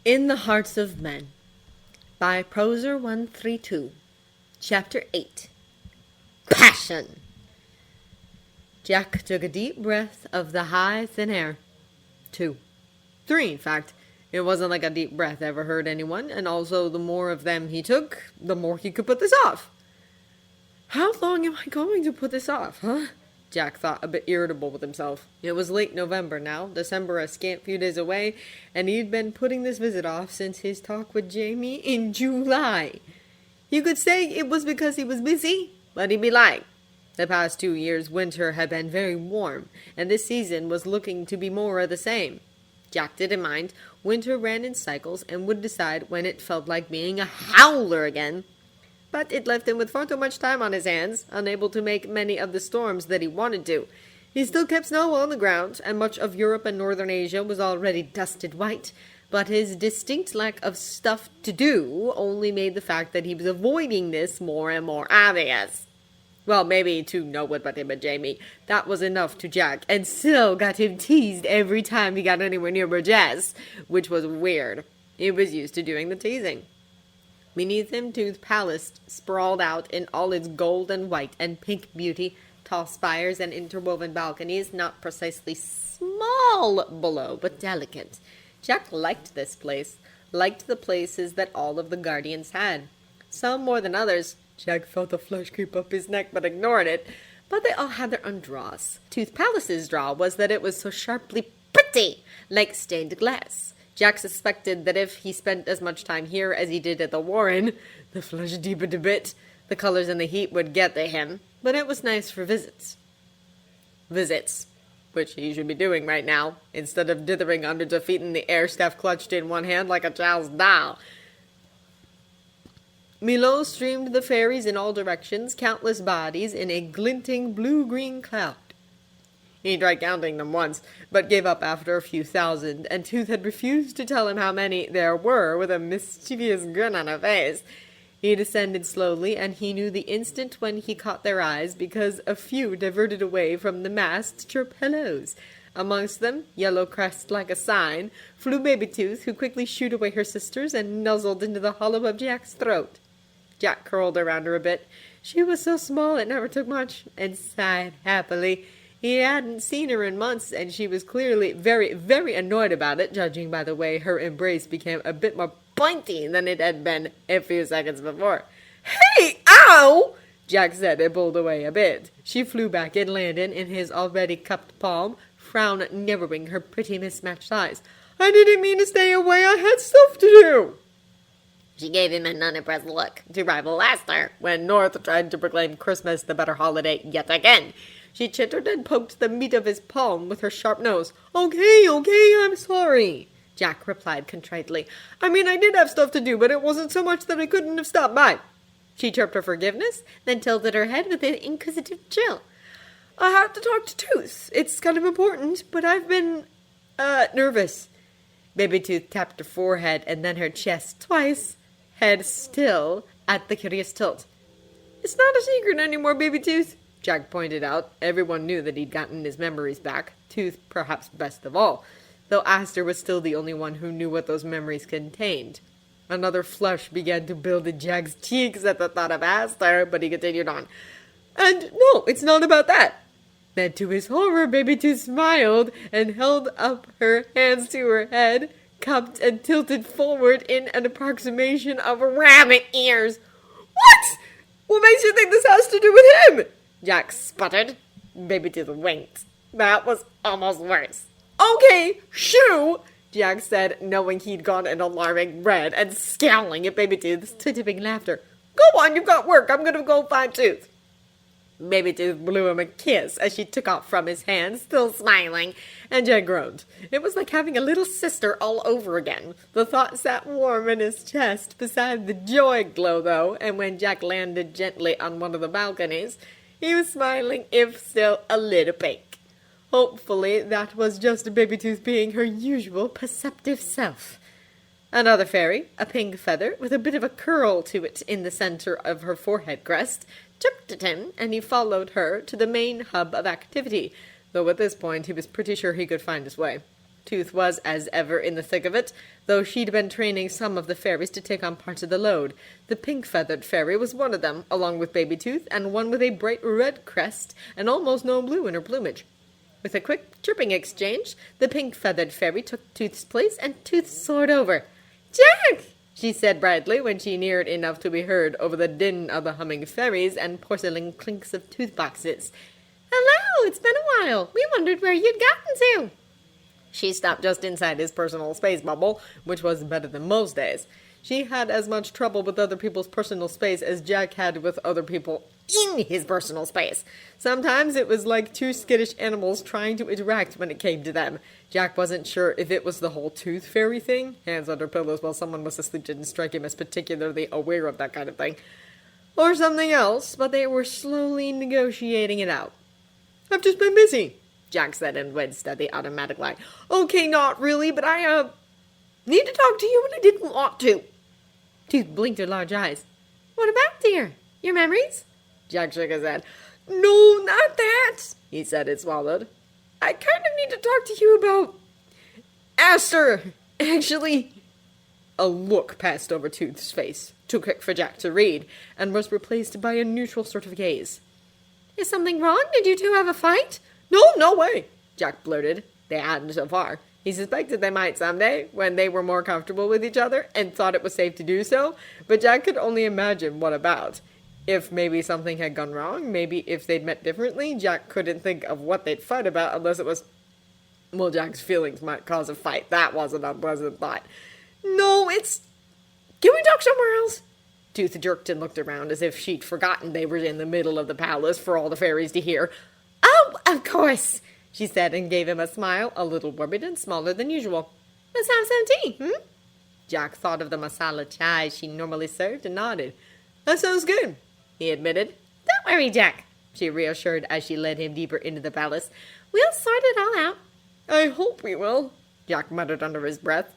In the Hearts of Men by Proser 132. Chapter 8. Passion. Jack took a deep breath of the high, thin air. 2. 3, in fact. It wasn't like a deep breath ever hurt anyone, and also the more of them he took, the more he could put this off. How long am I going to put this off, huh? Jack thought, a bit irritable with himself. It was late November now, December a scant few days away, and he'd been putting this visit off since his talk with Jamie in July. You could say it was because he was busy, but he'd be lying. The past 2 years' winter had been very warm, and this season was looking to be more of the same. Jack didn't mind. Winter ran in cycles and would decide when it felt like being a howler again. But it left him with far too much time on his hands, unable to make many of the storms that he wanted to. He still kept snow on the ground, and much of Europe and northern Asia was already dusted white, but his distinct lack of stuff to do only made the fact that he was avoiding this more and more obvious. Well, maybe to no one but him and Jamie. That was enough to Jack, and still got him teased every time he got anywhere near Burgess, which was weird. He was used to doing the teasing. Beneath him, Tooth Palace sprawled out in all its gold and white and pink beauty, tall spires and interwoven balconies, not precisely small below, but delicate. Jack liked this place, liked the places that all of the guardians had. Some more than others. Jack felt a flush creep up his neck, but ignored it. But they all had their own draws. Tooth Palace's draw was that it was so sharply pretty, like stained glass. Jack suspected that if he spent as much time here as he did at the Warren, the flush deepened a bit. The colors and the heat would get to him, but it was nice for visits. Visits, which he should be doing right now, instead of dithering under defeat in the air staff clutched in one hand like a child's doll. Below streamed the Faeries in all directions, countless bodies in a glinting blue-green cloud. He tried counting them once, but gave up after a few thousand, and Tooth had refused to tell him how many there were with a mischievous grin on her face. He descended slowly, and he knew the instant when he caught their eyes, because a few diverted away from the mass to chirp hellos. Amongst them, yellow crest like a sign, flew Baby Tooth, who quickly shooed away her sisters and nuzzled into the hollow of Jack's throat. Jack curled around her a bit. She was so small it never took much, and sighed happily. He hadn't seen her in months, and she was clearly very, very annoyed about it, judging by the way her embrace became a bit more pointy than it had been a few seconds before. "Hey, ow!" Jack said and pulled away a bit. She flew back and landed in his already cupped palm, frown narrowing her pretty mismatched eyes. "I didn't mean to stay away. I had stuff to do." She gave him an unimpressed look, to rival Aster, when North tried to proclaim Christmas the better holiday yet again. She chittered and poked the meat of his palm with her sharp nose. Okay, I'm sorry," Jack replied contritely. "I mean, I did have stuff to do, but it wasn't so much that I couldn't have stopped by." She chirped her forgiveness, then tilted her head with an inquisitive chill. "I have to talk to Tooth. It's kind of important, but I've been, nervous." Baby Tooth tapped her forehead and then her chest twice, head still at the curious tilt. "It's not a secret anymore, Baby Tooth," Jack pointed out. Everyone knew that he'd gotten his memories back, Tooth perhaps best of all, though Aster was still the only one who knew what those memories contained. Another flush began to build in Jack's cheeks at the thought of Aster, but he continued on. "And no, it's not about that." Then to his horror, Baby Tooth smiled and held up her hands to her head, cupped and tilted forward in an approximation of rabbit ears. "What? What makes you think this has to do with him?" Jack sputtered. Baby Tooth winked. That was almost worse. "Okay, shoo!" Jack said, knowing he'd gone an alarming red and scowling at Baby Tooth's tipping laughter. "Go on, you've got work. I'm going to go find Tooth." Baby Tooth blew him a kiss as she took off from his hand, still smiling, and Jack groaned. It was like having a little sister all over again. The thought sat warm in his chest beside the joy glow, though, and when Jack landed gently on one of the balconies, he was smiling, if still a little pink. Hopefully that was just Baby Tooth being her usual perceptive self. Another fairy, a pink feather, with a bit of a curl to it in the center of her forehead crest, chirped at him, and he followed her to the main hub of activity, though at this point he was pretty sure he could find his way. Tooth was, as ever, in the thick of it, though she'd been training some of the fairies to take on parts of the load. The pink-feathered fairy was one of them, along with Baby Tooth, and one with a bright red crest and almost no blue in her plumage. With a quick chirping exchange, the pink-feathered fairy took Tooth's place, and Tooth soared over. "Jack!" she said brightly when she neared enough to be heard over the din of the humming fairies and porcelain clinks of tooth-boxes. "Hello! It's been a while. We wondered where you'd gotten to." She stopped just inside his personal space bubble, which was better than most days. She had as much trouble with other people's personal space as Jack had with other people in his personal space. Sometimes it was like two skittish animals trying to interact when it came to them. Jack wasn't sure if it was the whole tooth fairy thing, hands under pillows while someone was asleep didn't strike him as particularly aware of that kind of thing, or something else, but they were slowly negotiating it out. "I've just been busy," Jack said and winced at the automatic lie. "Okay, not really, but I, need to talk to you and I didn't want to." Tooth blinked her large eyes. "What about, dear? Your memories?" Jack shook his head. "No, not that," he said and swallowed. "I kind of need to talk to you about Aster, actually." A look passed over Tooth's face, too quick for Jack to read, and was replaced by a neutral sort of gaze. "Is something wrong? Did you two have a fight?" No way," Jack blurted. They hadn't so far. He suspected they might someday, when they were more comfortable with each other, and thought it was safe to do so, but Jack could only imagine what about. If maybe something had gone wrong, maybe if they'd met differently, Jack couldn't think of what they'd fight about unless it was... Well, Jack's feelings might cause a fight. That was an unpleasant thought. "No, it's... Can we talk somewhere else?" Tooth jerked and looked around as if she'd forgotten they were in the middle of the palace for all the fairies to hear. "Oh, of course," she said and gave him a smile, a little worried and smaller than usual. "Let's have some tea, Jack thought of the masala chai she normally served and nodded. "That sounds good," he admitted. "Don't worry, Jack," she reassured as she led him deeper into the palace. "We'll sort it all out." "I hope we will," Jack muttered under his breath.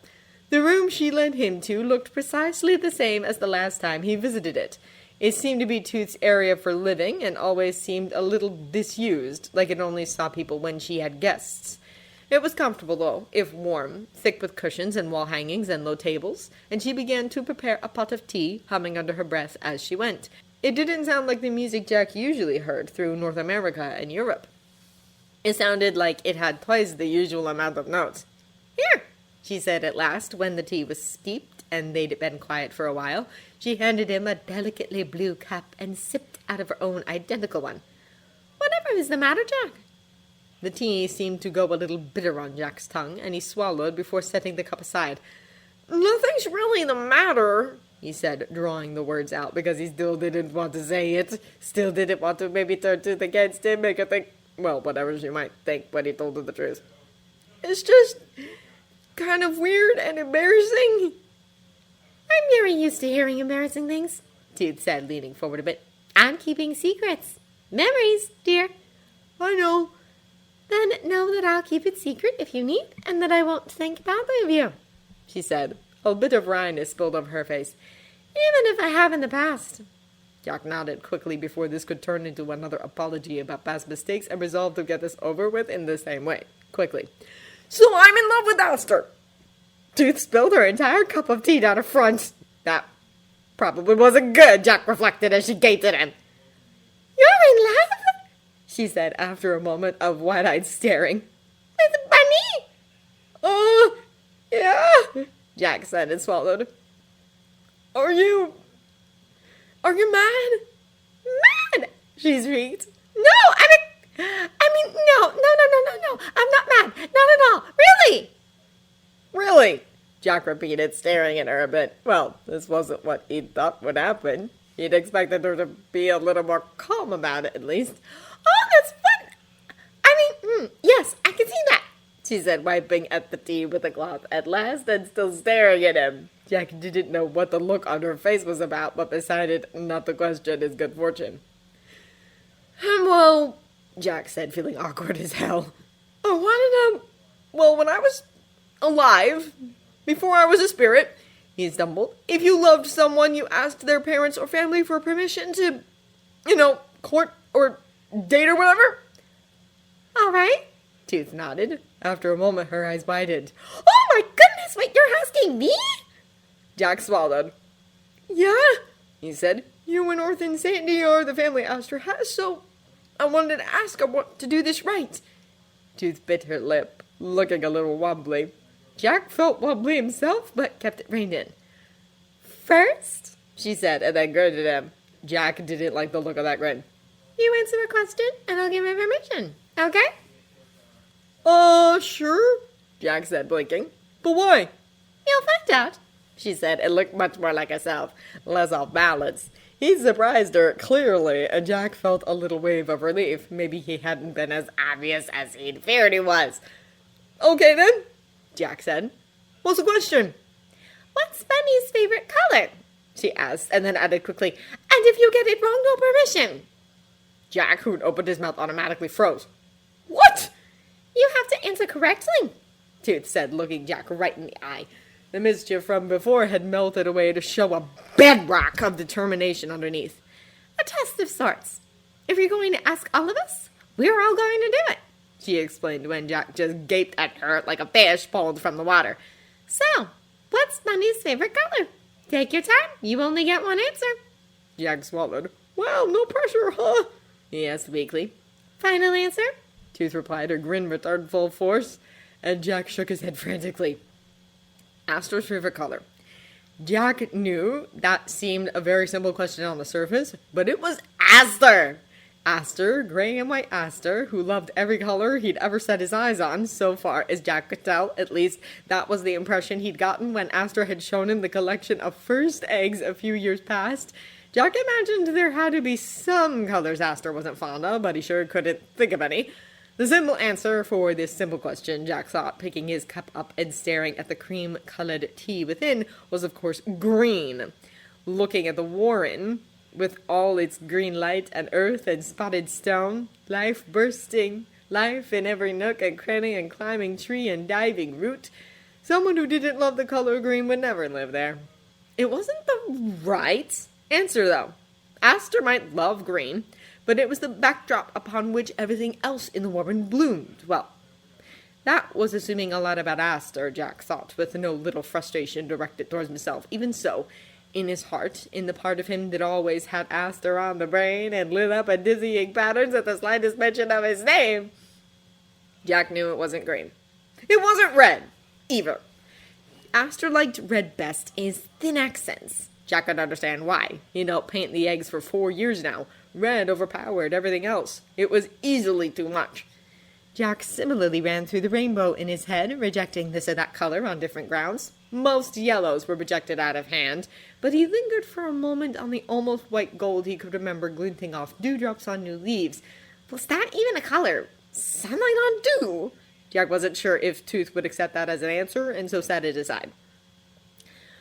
The room she led him to looked precisely the same as the last time he visited it. It seemed to be Tooth's area for living, and always seemed a little disused, like it only saw people when she had guests. It was comfortable, though, if warm, thick with cushions and wall hangings and low tables, and she began to prepare a pot of tea, humming under her breath as she went. It didn't sound like the music Jack usually heard through North America and Europe. It sounded like it had twice the usual amount of notes. "Here," she said at last, when the tea was steeped and they'd been quiet for a while. She handed him a delicately blue cup and sipped out of her own identical one. "Whatever is the matter, Jack?" The tea seemed to go a little bitter on Jack's tongue, and he swallowed before setting the cup aside. "Nothing's really the matter," he said, drawing the words out because he still didn't want to say it. Still didn't want to maybe turn Tooth against him, make her think, well, whatever she might think when he told her the truth. "It's just kind of weird and embarrassing." "I'm very used to hearing embarrassing things," Tooth said, leaning forward a bit. "I'm keeping secrets. Memories, dear." "I know." "Then know that I'll keep it secret if you need, and that I won't think badly of you," she said. A bit of wryness spilled over her face. "Even if I have in the past." Jack nodded quickly before this could turn into another apology about past mistakes, and resolved to get this over with in the same way, quickly. "So I'm in love with Aster." Tooth spilled her entire cup of tea down her front. That probably wasn't good, Jack reflected as she gaped at him. "You're in love?" she said after a moment of wide-eyed staring. "With Bunny?" Yeah," Jack said and swallowed. Are you mad?" "Mad?" she shrieked. "No, no. I'm not mad. Not at all. Really?" "Really?" Jack repeated, staring at her a bit. Well, this wasn't what he'd thought would happen. He'd expected her to be a little more calm about it, at least. "Oh, that's fun. Yes, I can see that," she said, wiping at the tea with a cloth at last and still staring at him. Jack didn't know what the look on her face was about, but decided not to question his good fortune. Well, Jack said, feeling awkward as hell. "I wanted when I was alive, before I was a spirit," he stumbled, "if you loved someone, you asked their parents or family for permission to, court or date or whatever." "All right," Tooth nodded. After a moment, her eyes widened. Oh my goodness, wait, you're asking me? Jack swallowed. Yeah, he said. You and Orth and Sandy are the family Aster has, so I wanted to ask, I want to do this right. Tooth bit her lip, looking a little wobbly. Jack felt wobbly himself, but kept it reined in. First, she said, and then grinned at him. Jack didn't like the look of that grin. you answer a question, and I'll give my permission, okay? Sure, Jack said, blinking. But why? You'll find out, she said, and looked much more like herself, less off balance. He surprised her, clearly, and Jack felt a little wave of relief. Maybe he hadn't been as obvious as he'd feared he was. Okay, then, Jack said. What's the question? What's Bunny's favorite color? She asked, and then added quickly, and if you get it wrong, no permission. Jack, who'd opened his mouth, automatically froze. What? You have to answer correctly, Tooth said, looking Jack right in the eye. The mischief from before had melted away to show a bedrock of determination underneath. A test of sorts. If you're going to ask all of us, we're all going to do it, she explained when Jack just gaped at her like a fish pulled from the water. So, what's Bunny's favorite color? Take your time. You only get one answer. Jack swallowed. Well, no pressure, huh? He asked weakly. Final answer? Tooth replied, her grin returned full force, and Jack shook his head frantically. Aster's favorite color. Jack knew that seemed a very simple question on the surface, but it was Aster! Aster, gray and white Aster, who loved every color he'd ever set his eyes on, so far as Jack could tell. At least, that was the impression he'd gotten when Aster had shown him the collection of first eggs a few years past. Jack imagined there had to be some colors Aster wasn't fond of, but he sure couldn't think of any. The simple answer for this simple question, Jack thought, picking his cup up and staring at the cream-colored tea within, was of course green. Looking at the warren, with all its green light and earth and spotted stone, life bursting, life in every nook and cranny and climbing tree and diving root, someone who didn't love the color green would never live there. It wasn't the right answer, though. Aster might love green, but it was the backdrop upon which everything else in the warren bloomed. Well, that was assuming a lot about Aster, Jack thought, with no little frustration directed towards himself. Even so, in his heart, in the part of him that always had Aster on the brain and lit up in dizzying patterns at the slightest mention of his name, Jack knew it wasn't green. It wasn't red, either. Aster liked red best is thin accents. Jack could understand why. He'd helped paint the eggs for 4 years now. Red overpowered everything else. It was easily too much. Jack similarly ran through the rainbow in his head, rejecting this or that color on different grounds. Most yellows were rejected out of hand, but he lingered for a moment on the almost white gold he could remember glinting off dewdrops on new leaves. Was that even a color? Sunlight on dew? Jack wasn't sure if Tooth would accept that as an answer, and so set it aside.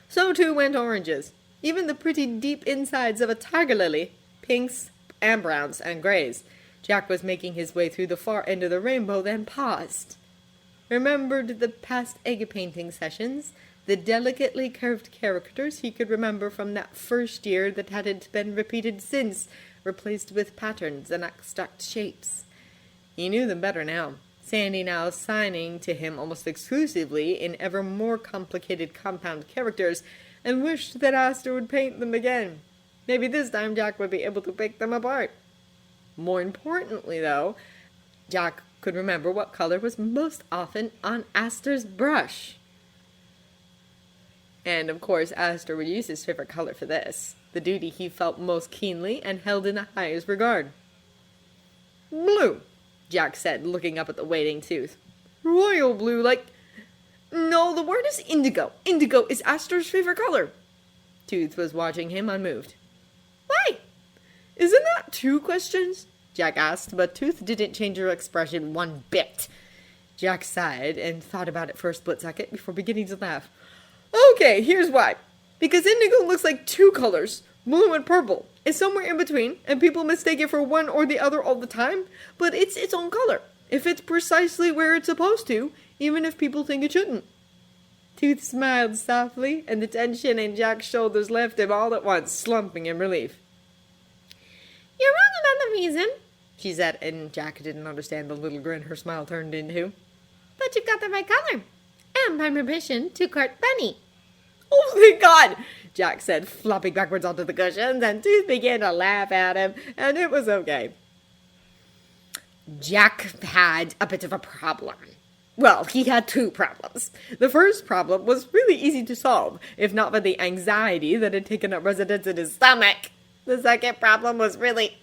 So too went oranges. Even the pretty deep insides of a tiger lily. Pinks, and browns, and grays. Jack was making his way through the far end of the rainbow, then paused. Remembered the past egg painting sessions, the delicately curved characters he could remember from that first year that hadn't been repeated since, replaced with patterns and abstract shapes. He knew them better now, Sandy now signing to him almost exclusively in ever more complicated compound characters, and wished that Aster would paint them again. Maybe this time Jack would be able to pick them apart. More importantly, though, Jack could remember what color was most often on Aster's brush. And, of course, Aster would use his favorite color for this, the duty he felt most keenly and held in the highest regard. Blue, Jack said, looking up at the waiting Tooth. Royal blue, like... No, the word is indigo. Indigo is Aster's favorite color. Tooth was watching him unmoved. Why? Isn't that 2 questions? Jack asked, but Tooth didn't change her expression one bit. Jack sighed and thought about it for a split second before beginning to laugh. Okay, here's why. Because indigo looks like 2 colors, blue and purple. It's somewhere in between, and people mistake it for one or the other all the time, but it's its own color. It fits precisely where it's supposed to, even if people think it shouldn't. Tooth smiled softly, and the tension in Jack's shoulders left him all at once, slumping in relief. You're wrong about the reason, she said, and Jack didn't understand the little grin her smile turned into. But you've got the right color. And my permission to court Bunny. Oh, thank God, Jack said, flopping backwards onto the cushions, and Tooth began to laugh at him, and it was okay. Jack had a bit of a problem. Well, he had two problems. The first problem was really easy to solve, if not for the anxiety that had taken up residence in his stomach. The second problem was really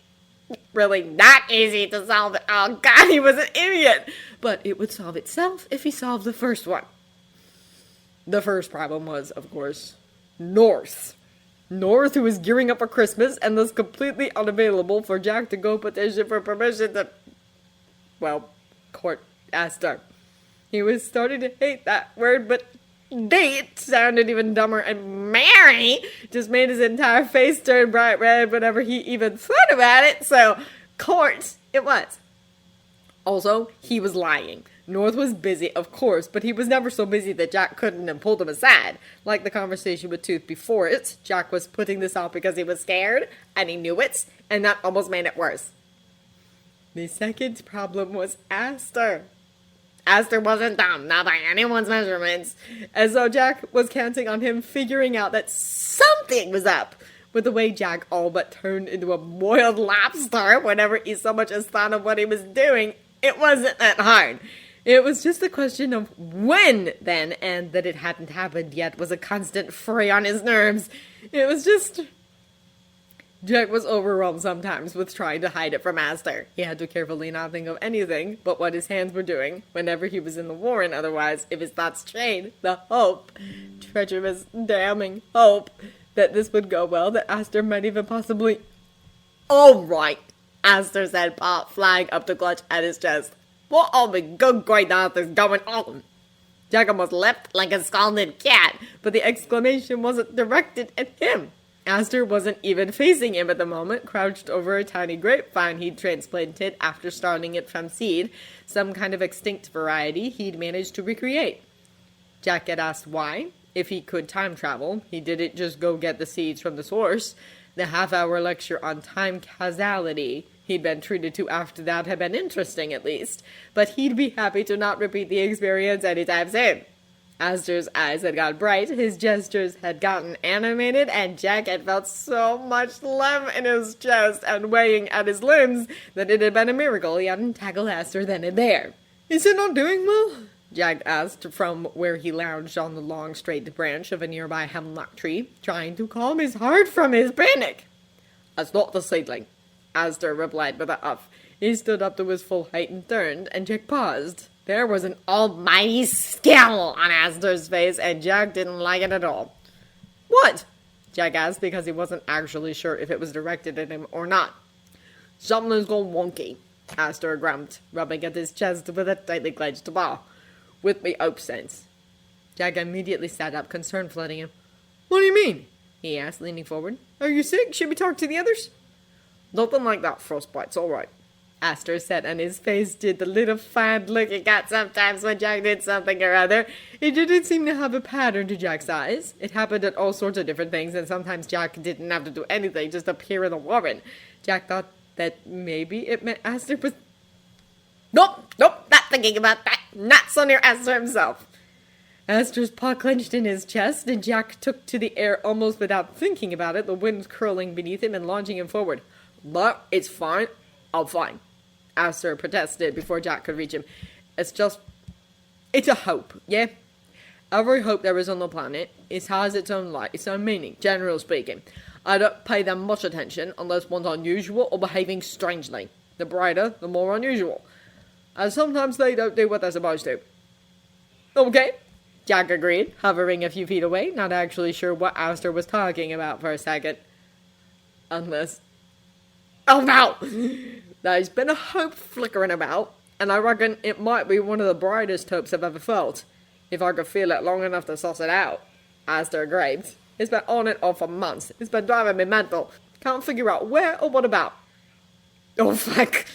not easy to solve. Oh, God, he was an idiot. But it would solve itself if he solved the first one. The first problem was, of course, North. North, who was gearing up for Christmas and was completely unavailable for Jack to go petition for permission to, well, court Aster. He was starting to hate that word, but date sounded even dumber, and marry just made his entire face turn bright red whenever he even thought about it, so court it was. Also, he was lying. North was busy, of course, but he was never so busy that Jack couldn't have pulled him aside. Like the conversation with Tooth before it, Jack was putting this off because he was scared, and he knew it, and that almost made it worse. The second problem was Aster. Aster wasn't dumb, not by anyone's measurements, and so Jack was counting on him figuring out that something was up with the way Jack all but turned into a boiled lobster whenever he so much as thought of what he was doing. It wasn't that hard. It was just a question of when, then, and that it hadn't happened yet was a constant fray on his nerves. It was just... Jack was overwhelmed sometimes with trying to hide it from Aster. He had to carefully not think of anything but what his hands were doing whenever he was in the warren. Otherwise, if his thoughts strayed, the hope, treacherous, damning hope, that this would go well, that Aster might even possibly... "All right," Aster said, paw flying up to clutch at his chest. "What all the good great Aster's going on?" Jack almost leapt like a scalded cat, but the exclamation wasn't directed at him. Aster wasn't even facing him at the moment, crouched over a tiny grapevine he'd transplanted after starting it from seed, some kind of extinct variety he'd managed to recreate. Jack had asked why. If he could time travel, he didn't just go get the seeds from the source. The half-hour lecture on time causality he'd been treated to after that had been interesting, at least, but he'd be happy to not repeat the experience anytime soon. Aster's eyes had got bright, his gestures had gotten animated, and Jack had felt so much love in his chest and weighing at his limbs that it had been a miracle he hadn't tackled Aster then and there. "Is it not doing well?" Jack asked from where he lounged on the long straight branch of a nearby hemlock tree, trying to calm his heart from his panic. "It's not the seedling," Aster replied with a huff. He stood up to his full height and turned, and Jack paused. There was an almighty scowl on Aster's face, and Jack didn't like it at all. "What?" Jack asked, because he wasn't actually sure if it was directed at him or not. "Something's gone wonky," Aster grumped, rubbing at his chest with a tightly clenched paw. "With me hope sense." Jack immediately sat up, concern flooding him. "What do you mean?" he asked, leaning forward. "Are you sick? Should we talk to the others?" "Nothing like that, Frostbite's all right," Aster said, and his face did the little fine look he got sometimes when Jack did something or other. It didn't seem to have a pattern to Jack's eyes. It happened at all sorts of different things, and sometimes Jack didn't have to do anything, just appear in the warren. Jack thought that maybe it meant Aster was... Nope, not thinking about that. Not so near Aster himself." Aster's paw clenched in his chest, and Jack took to the air almost without thinking about it, the wind curling beneath him and launching him forward. "No, it's fine. I'm fine," Aster protested before Jack could reach him. It's a hope, yeah? Every hope there is on the planet has its own light, its own meaning, generally speaking. I don't pay them much attention unless one's unusual or behaving strangely. The brighter, the more unusual. And sometimes they don't do what they're supposed to." "Okay," Jack agreed, hovering a few feet away, not actually sure what Aster was talking about for a second. Unless... Oh no! There's been a hope flickering about, and I reckon it might be one of the brightest hopes I've ever felt, if I could feel it long enough to suss it out. Aster gaped. "It's been on and off for months. It's been driving me mental. Can't figure out where or what about." "Oh, fuck!"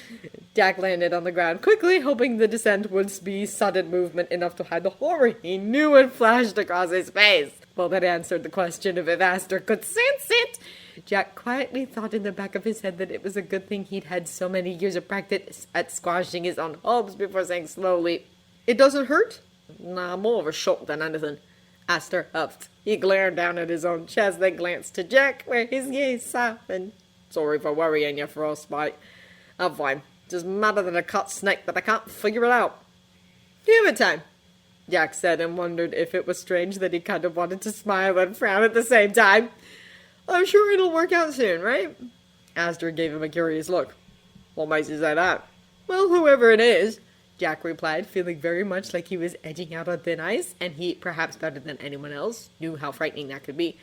Jack landed on the ground quickly, hoping the descent would be sudden movement enough to hide the horror he knew had flashed across his face. Well, that answered the question of if Aster could sense it. Jack quietly thought in the back of his head that it was a good thing he'd had so many years of practice at squashing his own hopes before saying slowly, It doesn't hurt? Nah, more of a shock than anything. Aster huffed. He glared down at his own chest, then glanced to Jack, where his gaze softened. Sorry for worrying you, Frostbite. I'm fine. Just madder than a cut snake, but I can't figure it out. Give it time, Jack said, and wondered if it was strange that he kind of wanted to smile and frown at the same time. I'm sure it'll work out soon, right? Aster gave him a curious look. What makes you say that? Well, whoever it is, Jack replied, feeling very much like he was edging out on thin ice, and he, perhaps better than anyone else, knew how frightening that could be.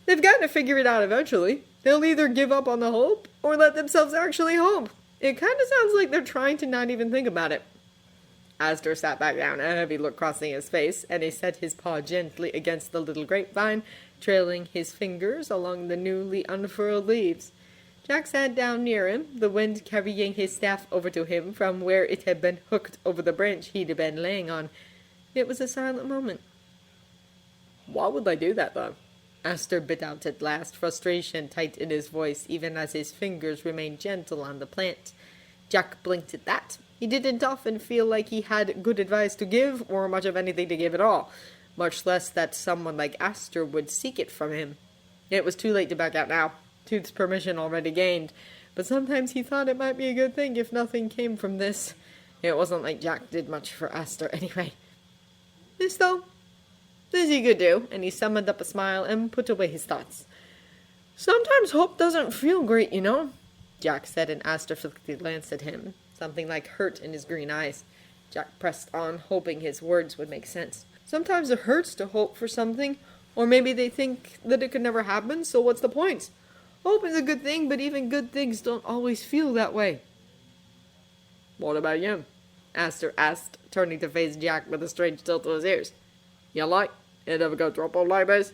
They've got to figure it out eventually. They'll either give up on the hope, or let themselves actually hope. It kind of sounds like they're trying to not even think about it. Aster sat back down, a heavy look crossing his face, and he set his paw gently against the little grapevine, trailing his fingers along the newly unfurled leaves. Jack sat down near him, the wind carrying his staff over to him from where it had been hooked over the branch he'd been laying on. It was a silent moment. Why would they do that, though? Aster bit out at last, frustration tight in his voice, even as his fingers remained gentle on the plant. Jack blinked at that. He didn't often feel like he had good advice to give, or much of anything to give at all, much less that someone like Aster would seek it from him. It was too late to back out now. Tooth's permission already gained, but sometimes he thought it might be a good thing if nothing came from this. It wasn't like Jack did much for Aster anyway. This, though, this he could do, and he summoned up a smile and put away his thoughts. Sometimes hope doesn't feel great, you know, Jack said, and Aster flicked a glance at him, something like hurt in his green eyes. Jack pressed on, hoping his words would make sense. Sometimes it hurts to hope for something, or maybe they think that it could never happen, so what's the point? Hope is a good thing, but even good things don't always feel that way. What about you? Aster asked, turning to face Jack with a strange tilt to his ears. You like? You never go trouble like this?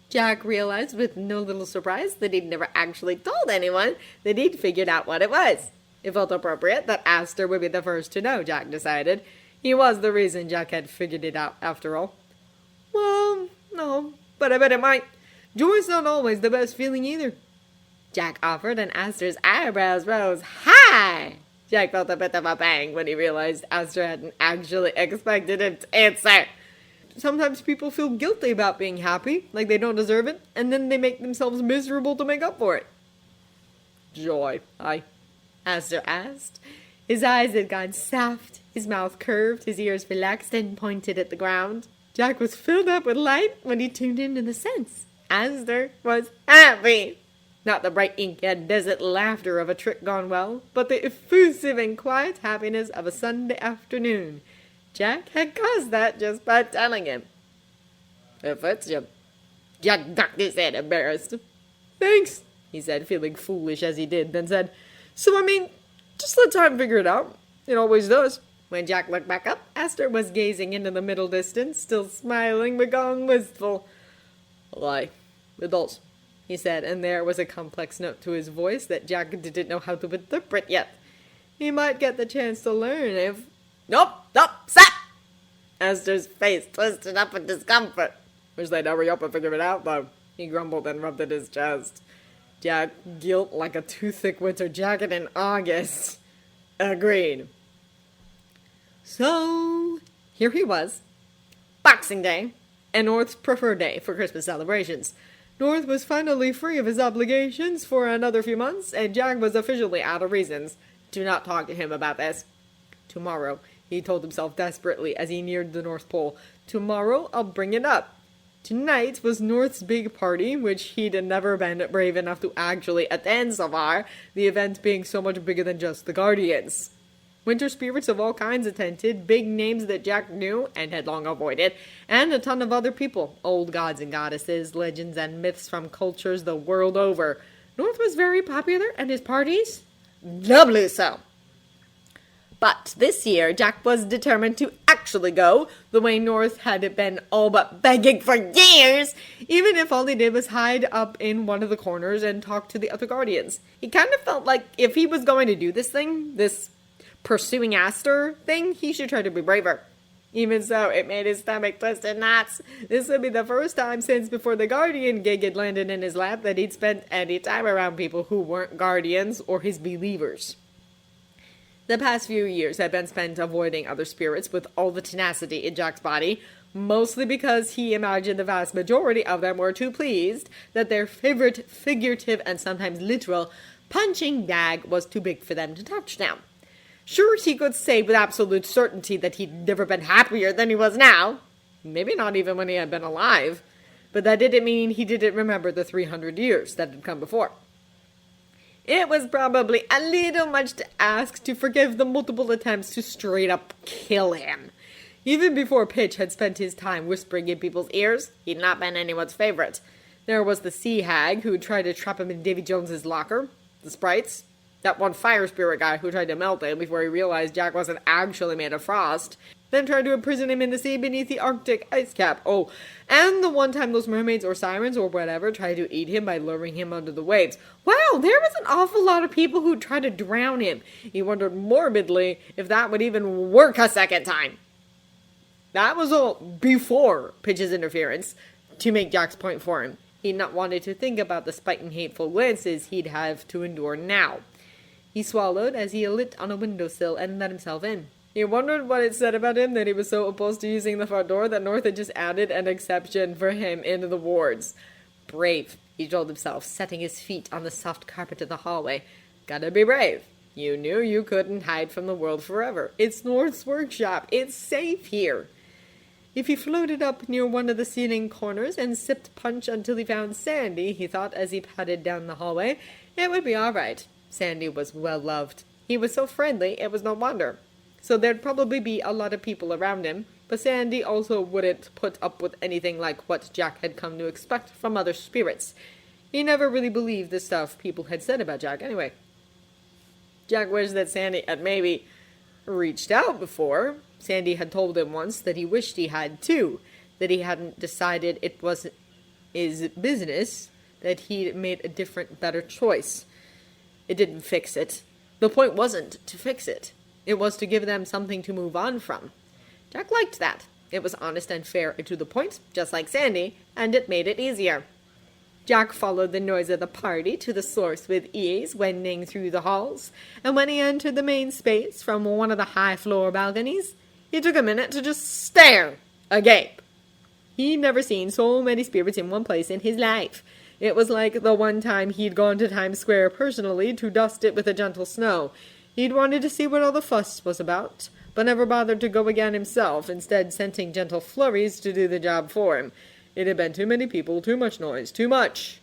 Jack realized with no little surprise that he'd never actually told anyone that he'd figured out what it was. It felt appropriate that Aster would be the first to know, Jack decided. He was the reason Jack had figured it out, after all. Well, no, but I bet it might. Joy's not always the best feeling either, Jack offered, and Aster's eyebrows rose high. Jack felt a bit of a pang when he realized Aster hadn't actually expected him to answer. Sometimes people feel guilty about being happy, like they don't deserve it, and then they make themselves miserable to make up for it. Joy, Aster asked. His eyes had gone soft, his mouth curved, his ears relaxed and pointed at the ground. Jack was filled up with light when he tuned into the sense. Aster was happy. Not the bright incandescent laughter of a trick gone well, but the effusive and quiet happiness of a Sunday afternoon. Jack had caused that just by telling him. If it's you. Jack ducked his head, embarrassed. Thanks, he said, feeling foolish as he did, then said, So, just let time figure it out. It always does. When Jack looked back up, Aster was gazing into the middle distance, still smiling but gone wistful. Lie. It does, he said, and there was a complex note to his voice that Jack didn't know how to interpret yet. He might get the chance to learn if... Nope, stop! Aster's face twisted up in discomfort. Wish they'd hurry up and figure it out, though, he grumbled and rubbed at his chest. Jack gilt like a too-thick winter jacket in August. Agreed. So, here he was. Boxing Day, and North's preferred day for Christmas celebrations. North was finally free of his obligations for another few months, and Jack was officially out of reasons. Do not talk to him about this. Tomorrow, he told himself desperately as he neared the North Pole. Tomorrow, I'll bring it up. Tonight was North's big party, which he'd never been brave enough to actually attend so far, the event being so much bigger than just the Guardians. Winter spirits of all kinds attended, big names that Jack knew and had long avoided, and a ton of other people, old gods and goddesses, legends and myths from cultures the world over. North was very popular, and his parties, doubly so. But this year, Jack was determined to actually go, the way North had been all but begging for years, even if all he did was hide up in one of the corners and talk to the other Guardians. He kind of felt like if he was going to do this thing, this pursuing Aster thing, he should try to be braver. Even so, it made his stomach twist in knots. This would be the first time since before the Guardian gig had landed in his lap that he'd spent any time around people who weren't Guardians or his believers. The past few years had been spent avoiding other spirits with all the tenacity in Jack's body, mostly because he imagined the vast majority of them were too pleased that their favorite figurative and sometimes literal punching bag was too big for them to touch now. Sure, he could say with absolute certainty that he'd never been happier than he was now. Maybe not even when he had been alive. But that didn't mean he didn't remember the 300 years that had come before. It was probably a little much to ask to forgive the multiple attempts to straight up kill him. Even before Pitch had spent his time whispering in people's ears, he'd not been anyone's favorite. There was the sea hag who tried to trap him in Davy Jones's locker, the sprites, that one fire spirit guy who tried to melt him before he realized Jack wasn't actually made of frost, then tried to imprison him in the sea beneath the Arctic ice cap. Oh, and the one time those mermaids or sirens or whatever tried to eat him by luring him under the waves. Wow, there was an awful lot of people who tried to drown him. He wondered morbidly if that would even work a second time. That was all before Pitch's interference to make Jack's point for him. He'd not wanted to think about the spite and hateful glances he'd have to endure now. He swallowed as he lit on a windowsill and let himself in. He wondered what it said about him that he was so opposed to using the front door that North had just added an exception for him into the wards. Brave, he told himself, setting his feet on the soft carpet of the hallway. Gotta be brave. You knew you couldn't hide from the world forever. It's North's workshop. It's safe here. If he floated up near one of the ceiling corners and sipped punch until he found Sandy, he thought as he padded down the hallway, it would be all right. Sandy was well loved. He was so friendly, it was no wonder. So there'd probably be a lot of people around him, but Sandy also wouldn't put up with anything like what Jack had come to expect from other spirits. He never really believed the stuff people had said about Jack anyway. Jack wished that Sandy had maybe reached out before. Sandy had told him once that he wished he had too, that he hadn't decided it was his business, that he'd made a different, better choice. It didn't fix it. The point wasn't to fix it. It was to give them something to move on from. Jack liked that. It was honest and fair and to the point, just like Sandy, and it made it easier. Jack followed the noise of the party to the source with ease, wending through the halls, and when he entered the main space from one of the high-floor balconies, he took a minute to just stare, agape. He'd never seen so many spirits in one place in his life. It was like the one time he'd gone to Times Square personally to dust it with a gentle snow. He'd wanted to see what all the fuss was about, but never bothered to go again himself, instead sending gentle flurries to do the job for him. It had been too many people, too much noise, too much.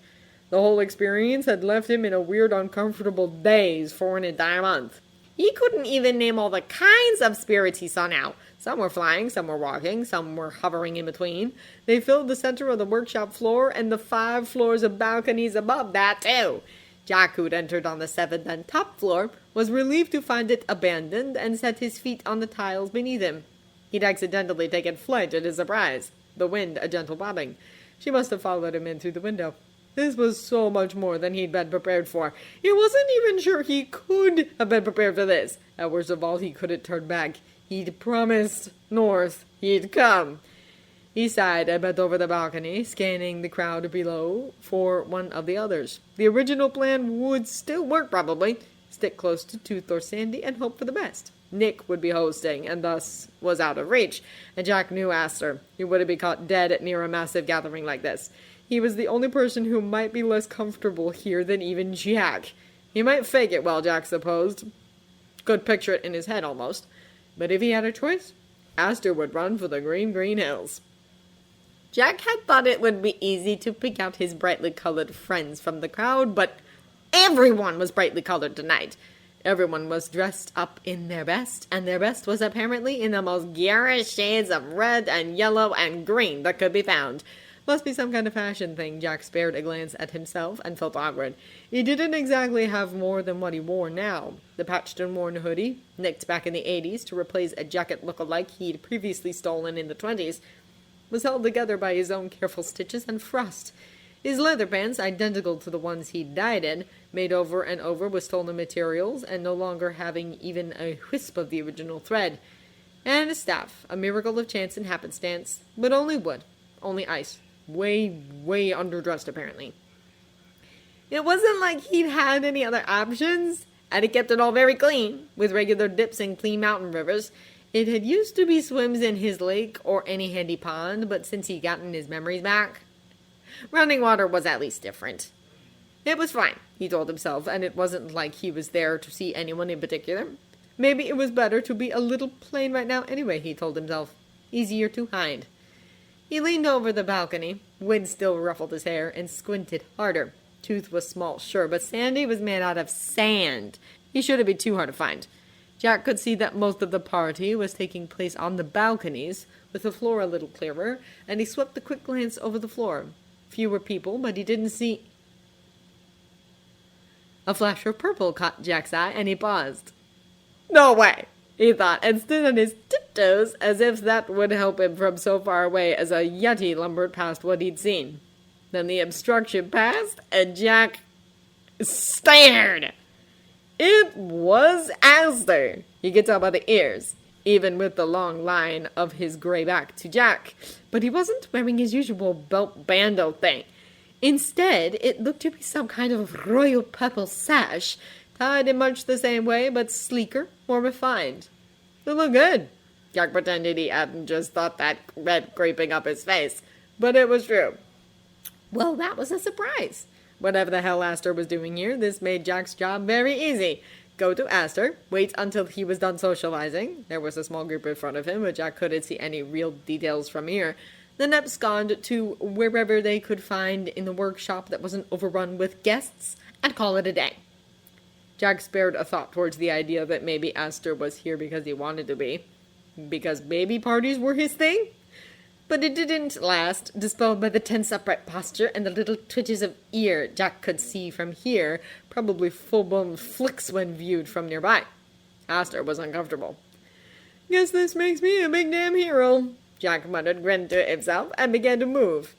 The whole experience had left him in a weird, uncomfortable daze for an entire month. He couldn't even name all the kinds of spirits he saw now. Some were flying, some were walking, some were hovering in between. They filled the center of the workshop floor and the 5 floors of balconies above that, too. Jack, who'd entered on the 7th and top floor, was relieved to find it abandoned and set his feet on the tiles beneath him. He'd accidentally taken flight at his surprise, the wind a gentle bobbing. She must have followed him in through the window. This was so much more than he'd been prepared for. He wasn't even sure he could have been prepared for this. And worst of all, he couldn't turn back. He'd promised North he'd come. He sighed and bent over the balcony, scanning the crowd below for one of the others. The original plan would still work, probably. Stick close to Tooth or Sandy and hope for the best. Nick would be hosting, and thus was out of reach. And Jack knew Aster. He wouldn't be caught dead near a massive gathering like this. He was the only person who might be less comfortable here than even Jack. He might fake it well, Jack supposed. Could picture it in his head, almost. But if he had a choice, Aster would run for the green hills. Jack had thought it would be easy to pick out his brightly colored friends from the crowd, but everyone was brightly colored tonight. Everyone was dressed up in their best, and their best was apparently in the most garish shades of red and yellow and green that could be found. Must be some kind of fashion thing. Jack spared a glance at himself and felt awkward. He didn't exactly have more than what he wore now. The patched and worn hoodie, nicked back in the 80s to replace a jacket look-alike he'd previously stolen in the 20s, was held together by his own careful stitches and frost. His leather pants, identical to the ones he'd dyed in, made over and over with stolen materials and no longer having even a wisp of the original thread. And a staff, a miracle of chance and happenstance, but only wood, only ice. Way underdressed, apparently. It wasn't like he'd had any other options. and he kept it all very clean, with regular dips in clean mountain rivers. It had used to be swims in his lake or any handy pond, but since he'd gotten his memories back, running water was at least different. It was fine, he told himself, and it wasn't like he was there to see anyone in particular. Maybe it was better to be a little plain right now anyway, he told himself. Easier to hide. He leaned over the balcony. Wind still ruffled his hair, and squinted harder. Tooth was small, sure, but Sandy was made out of sand. He shouldn't be too hard to find. Jack could see that most of the party was taking place on the balconies, with the floor a little clearer, and he swept a quick glance over the floor. Fewer people, but he didn't see... A flash of purple caught Jack's eye, and he paused. "No way," he thought, and stood on his tiptoes as if that would help him from so far away as a yeti lumbered past what he'd seen. Then the obstruction passed, and Jack stared. It was Aster. He could tell by the ears, even with the long line of his gray back to Jack. But he wasn't wearing his usual belt bandeau thing. Instead, it looked to be some kind of royal purple sash, tied in much the same way, but sleeker, more refined. It looked good. Jack pretended he hadn't just thought that red creeping up his face, but it was true. Well, that was a surprise. Whatever the hell Aster was doing here, this made Jack's job very easy. Go to Aster, wait until he was done socializing. There was a small group in front of him, but Jack couldn't see any real details from here. Then abscond to wherever they could find in the workshop that wasn't overrun with guests, and call it a day. Jack spared a thought towards the idea that maybe Aster was here because he wanted to be. Because baby parties were his thing? But it didn't last, dispelled by the tense upright posture and the little twitches of ear Jack could see from here, probably full-blown flicks when viewed from nearby. Aster was uncomfortable. "Guess this makes me a big damn hero," Jack muttered, grinned to himself, and began to move.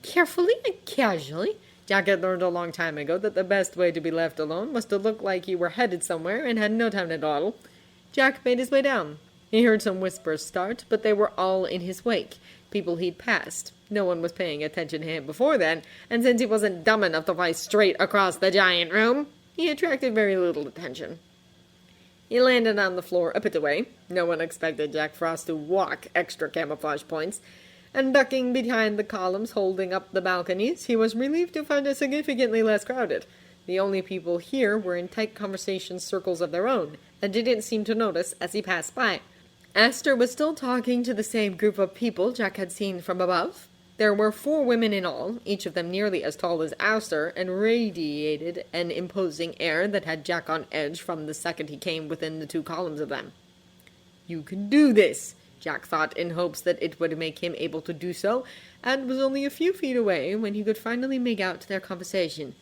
Carefully and casually, Jack had learned a long time ago that the best way to be left alone was to look like you were headed somewhere and had no time to dawdle. Jack made his way down. He heard some whispers start, but they were all in his wake, people he'd passed. No one was paying attention to him before then, and since he wasn't dumb enough to fly straight across the giant room, he attracted very little attention. He landed on the floor a bit away. No one expected Jack Frost to walk extra camouflage points, and ducking behind the columns holding up the balconies, he was relieved to find it significantly less crowded. The only people here were in tight conversation circles of their own, and didn't seem to notice as he passed by. Aster was still talking to the same group of people Jack had seen from above. There were 4 women in all, each of them nearly as tall as Aster, and radiated an imposing air that had Jack on edge from the second he came within the 2 columns of them. "You can do this," Jack thought, in hopes that it would make him able to do so, and was only a few feet away when he could finally make out their conversation.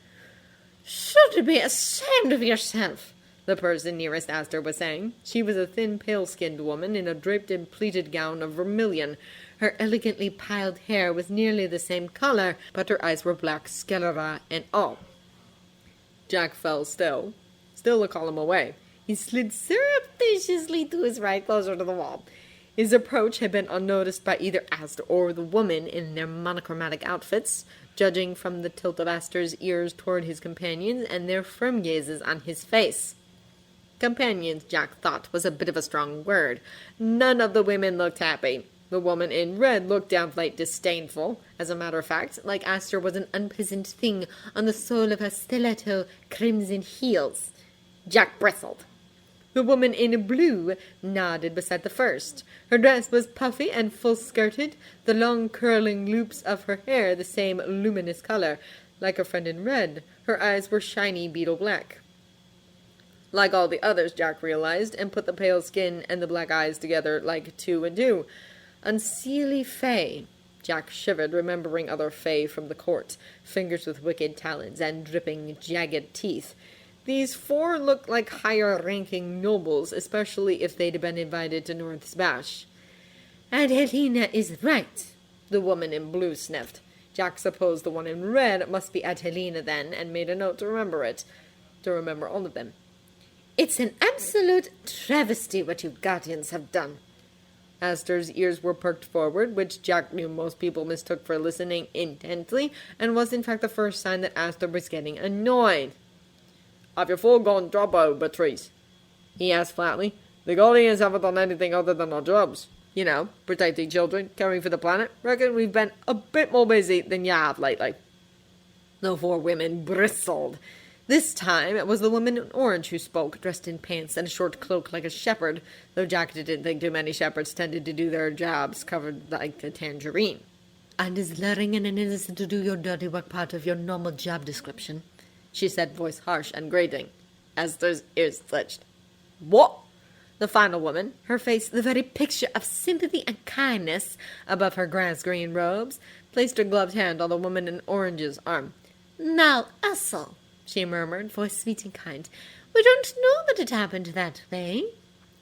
"Should be ashamed of yourself," the person nearest Aster was saying. She was a thin, pale-skinned woman in a draped and pleated gown of vermilion. Her elegantly piled hair was nearly the same color, but her eyes were black, sclera and all. Jack fell still a column away. He slid surreptitiously to his right, closer to the wall. His approach had been unnoticed by either Aster or the woman in their monochromatic outfits, judging from the tilt of Aster's ears toward his companions and their firm gazes on his face. Companions, Jack thought, was a bit of a strong word. None of the women looked happy. The woman in red looked downright disdainful. As a matter of fact, like Aster was an unpleasant thing on the sole of her stiletto crimson heels. Jack bristled. The woman in blue nodded beside the first. Her dress was puffy and full-skirted, the long curling loops of her hair the same luminous color. Like her friend in red, her eyes were shiny beetle black. Like all the others, Jack realized, and put the pale skin and the black eyes together like 2 and 2. Unseelie Fae. Jack shivered, remembering other Fae from the court, fingers with wicked talons and dripping, jagged teeth. These 4 looked like higher-ranking nobles, especially if they'd been invited to North's Bash. "And Helena is right," the woman in blue sniffed. Jack supposed the one in red must be at Helena then, and made a note to remember all of them. "It's an absolute travesty what you guardians have done." Aster's ears were perked forward, which Jack knew most people mistook for listening intently, and was in fact the first sign that Aster was getting annoyed. Have you foregone dropout, Patrice? He asked flatly. The Guardians haven't done anything other than our jobs. You know, protecting children, caring for the planet. Reckon we've been a bit more busy than you have lately. The four women bristled. This time it was the woman in orange who spoke, dressed in pants and a short cloak like a shepherd, though Jack didn't think too many shepherds tended to do their jobs covered like a tangerine. And is luring an innocent to do your dirty work part of your normal job description? She said, voice harsh and grating. Aster's ears twitched. What? The final woman, her face the very picture of sympathy and kindness above her grass-green robes, placed her gloved hand on the woman in orange's arm. Now, Ussel, she murmured, voice sweet and kind, we don't know that it happened that way.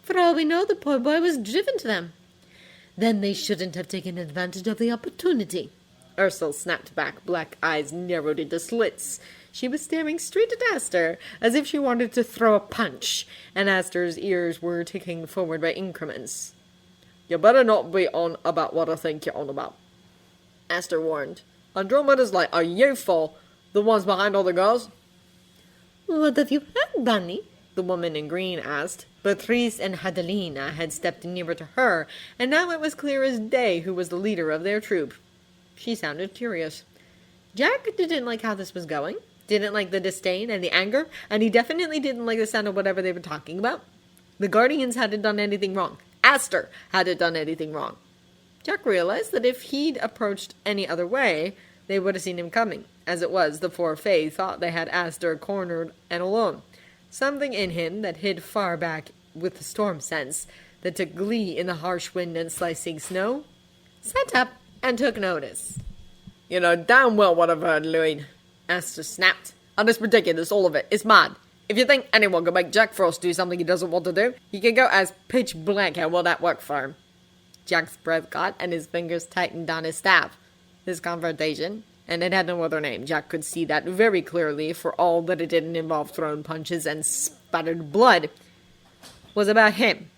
For all we know, the poor boy was driven to them. Then they shouldn't have taken advantage of the opportunity. Ursula snapped back, black eyes narrowed into slits. She was staring straight at Aster, as if she wanted to throw a punch, and Aster's ears were ticking forward by increments. You better not be on about what I think you're on about, Aster warned. Andromeda's light are you for the ones behind all the girls? What have you heard, Bunny? The woman in green asked. Patrice and Adelina had stepped nearer to her, and now it was clear as day who was the leader of their troop. She sounded curious. Jack didn't like how this was going, didn't like the disdain and the anger, and he definitely didn't like the sound of whatever they were talking about. The Guardians hadn't done anything wrong. Aster hadn't done anything wrong. Jack realized that if he'd approached any other way, they would have seen him coming. As it was, the four Fae thought they had Aster cornered and alone. Something in him that hid far back with the storm sense, that took glee in the harsh wind and slicing snow, sat up and took notice. You know damn well what I've heard, Louis, Aster snapped. And it's ridiculous, all of it. It's mad. If you think anyone can make Jack Frost do something he doesn't want to do, he can go as pitch blank. How will that work for him? Jack's breath caught and his fingers tightened on his staff. His confrontation, and it had no other name. Jack could see that very clearly, for all that it didn't involve thrown punches and spattered blood, was about him.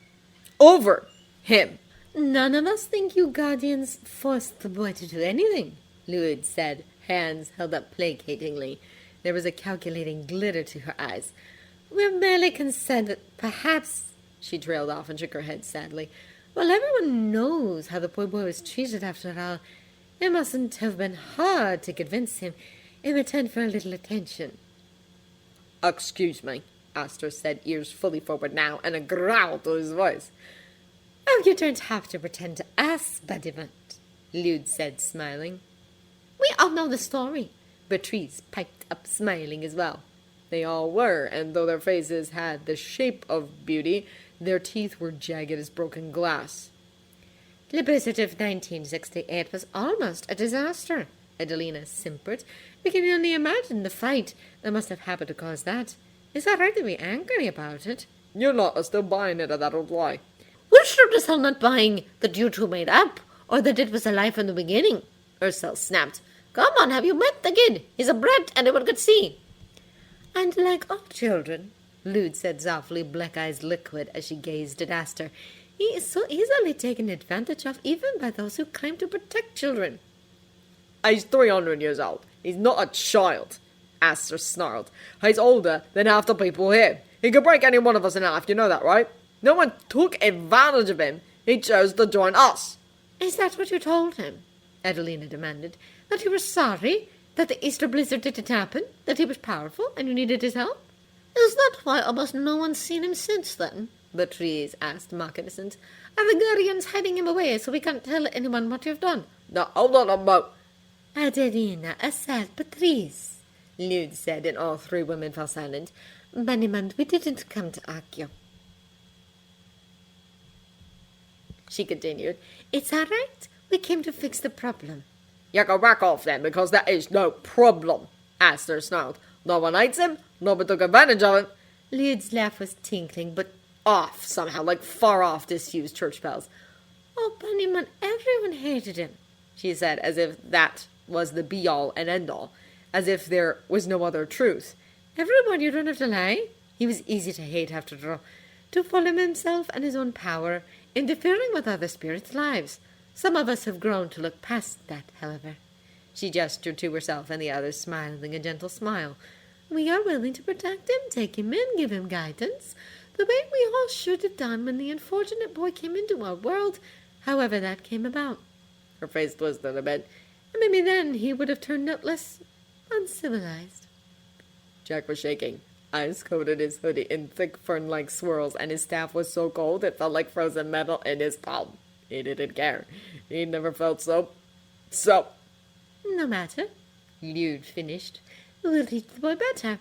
Over him. None of us think you Guardians forced the boy to do anything, Luid said, hands held up placatingly. There was a calculating glitter to her eyes. We're merely concerned that perhaps... She trailed off and shook her head sadly. Well, everyone knows how the poor boy was treated after all. It mustn't have been hard to convince him in return for a little attention. Excuse me, Aster said, ears fully forward now, and a growl to his voice. Oh, you don't have to pretend to us, Buddymunt, Lude said, smiling. We all know the story. Beatrice piped up, smiling as well. They all were, and though their faces had the shape of beauty, their teeth were jagged as broken glass. The blizzard of 1968 was almost a disaster, Adelina simpered. We can only imagine the fight that must have happened to cause that. It's all right to be angry about it. Your lot are still buying it at that old lie. We're sure as hell not buying that you two made up, or that it was a lie from the beginning, Ursel snapped. Come on, have you met the kid? He's a brat, anyone could see. And like all children, Lude said softly, black eyes liquid as she gazed at Aster, he is so easily taken advantage of even by those who claim to protect children. He's 300 years old. He's not a child, Aster snarled. He's older than half the people here. He could break any one of us in half, you know that, right? No one took advantage of him. He chose to join us. Is that what you told him? Adelina demanded. That you were sorry? That the Easter blizzard didn't happen? That he was powerful and you needed his help? Is that why almost no one's seen him since then? Beatrice asked, mock innocent. Are the Guardians hiding him away so we can't tell anyone what you've done? No, hold on a moment. Adelina, aside, Beatrice, Lude said, and all three women fell silent. Bunnymunt, we didn't come to argue. She continued. It's all right. We came to fix the problem. You can back off then, because that is no problem, Aster snarled. No one hates him, no one took advantage of him. Lude's laugh was tinkling, but off somehow, like far off disused church bells. Oh, Bunnymunt, everyone hated him, she said, as if that was the be-all and end-all, as if there was no other truth. Everyone, you don't have to lie. He was easy to hate after all. To follow himself and his own power, interfering with other spirits' lives. Some of us have grown to look past that, however. She gestured to herself and the others, smiling a gentle smile. We are willing to protect him, take him in, give him guidance, the way we all should have done when the unfortunate boy came into our world, however that came about." Her face twisted a bit. "And maybe then he would have turned out less uncivilized." Jack was shaking. Ice coated his hoodie in thick fern-like swirls, and his staff was so cold it felt like frozen metal in his palm. He didn't care. He'd never felt so... "No matter," Lude finished. "We'll teach the boy better."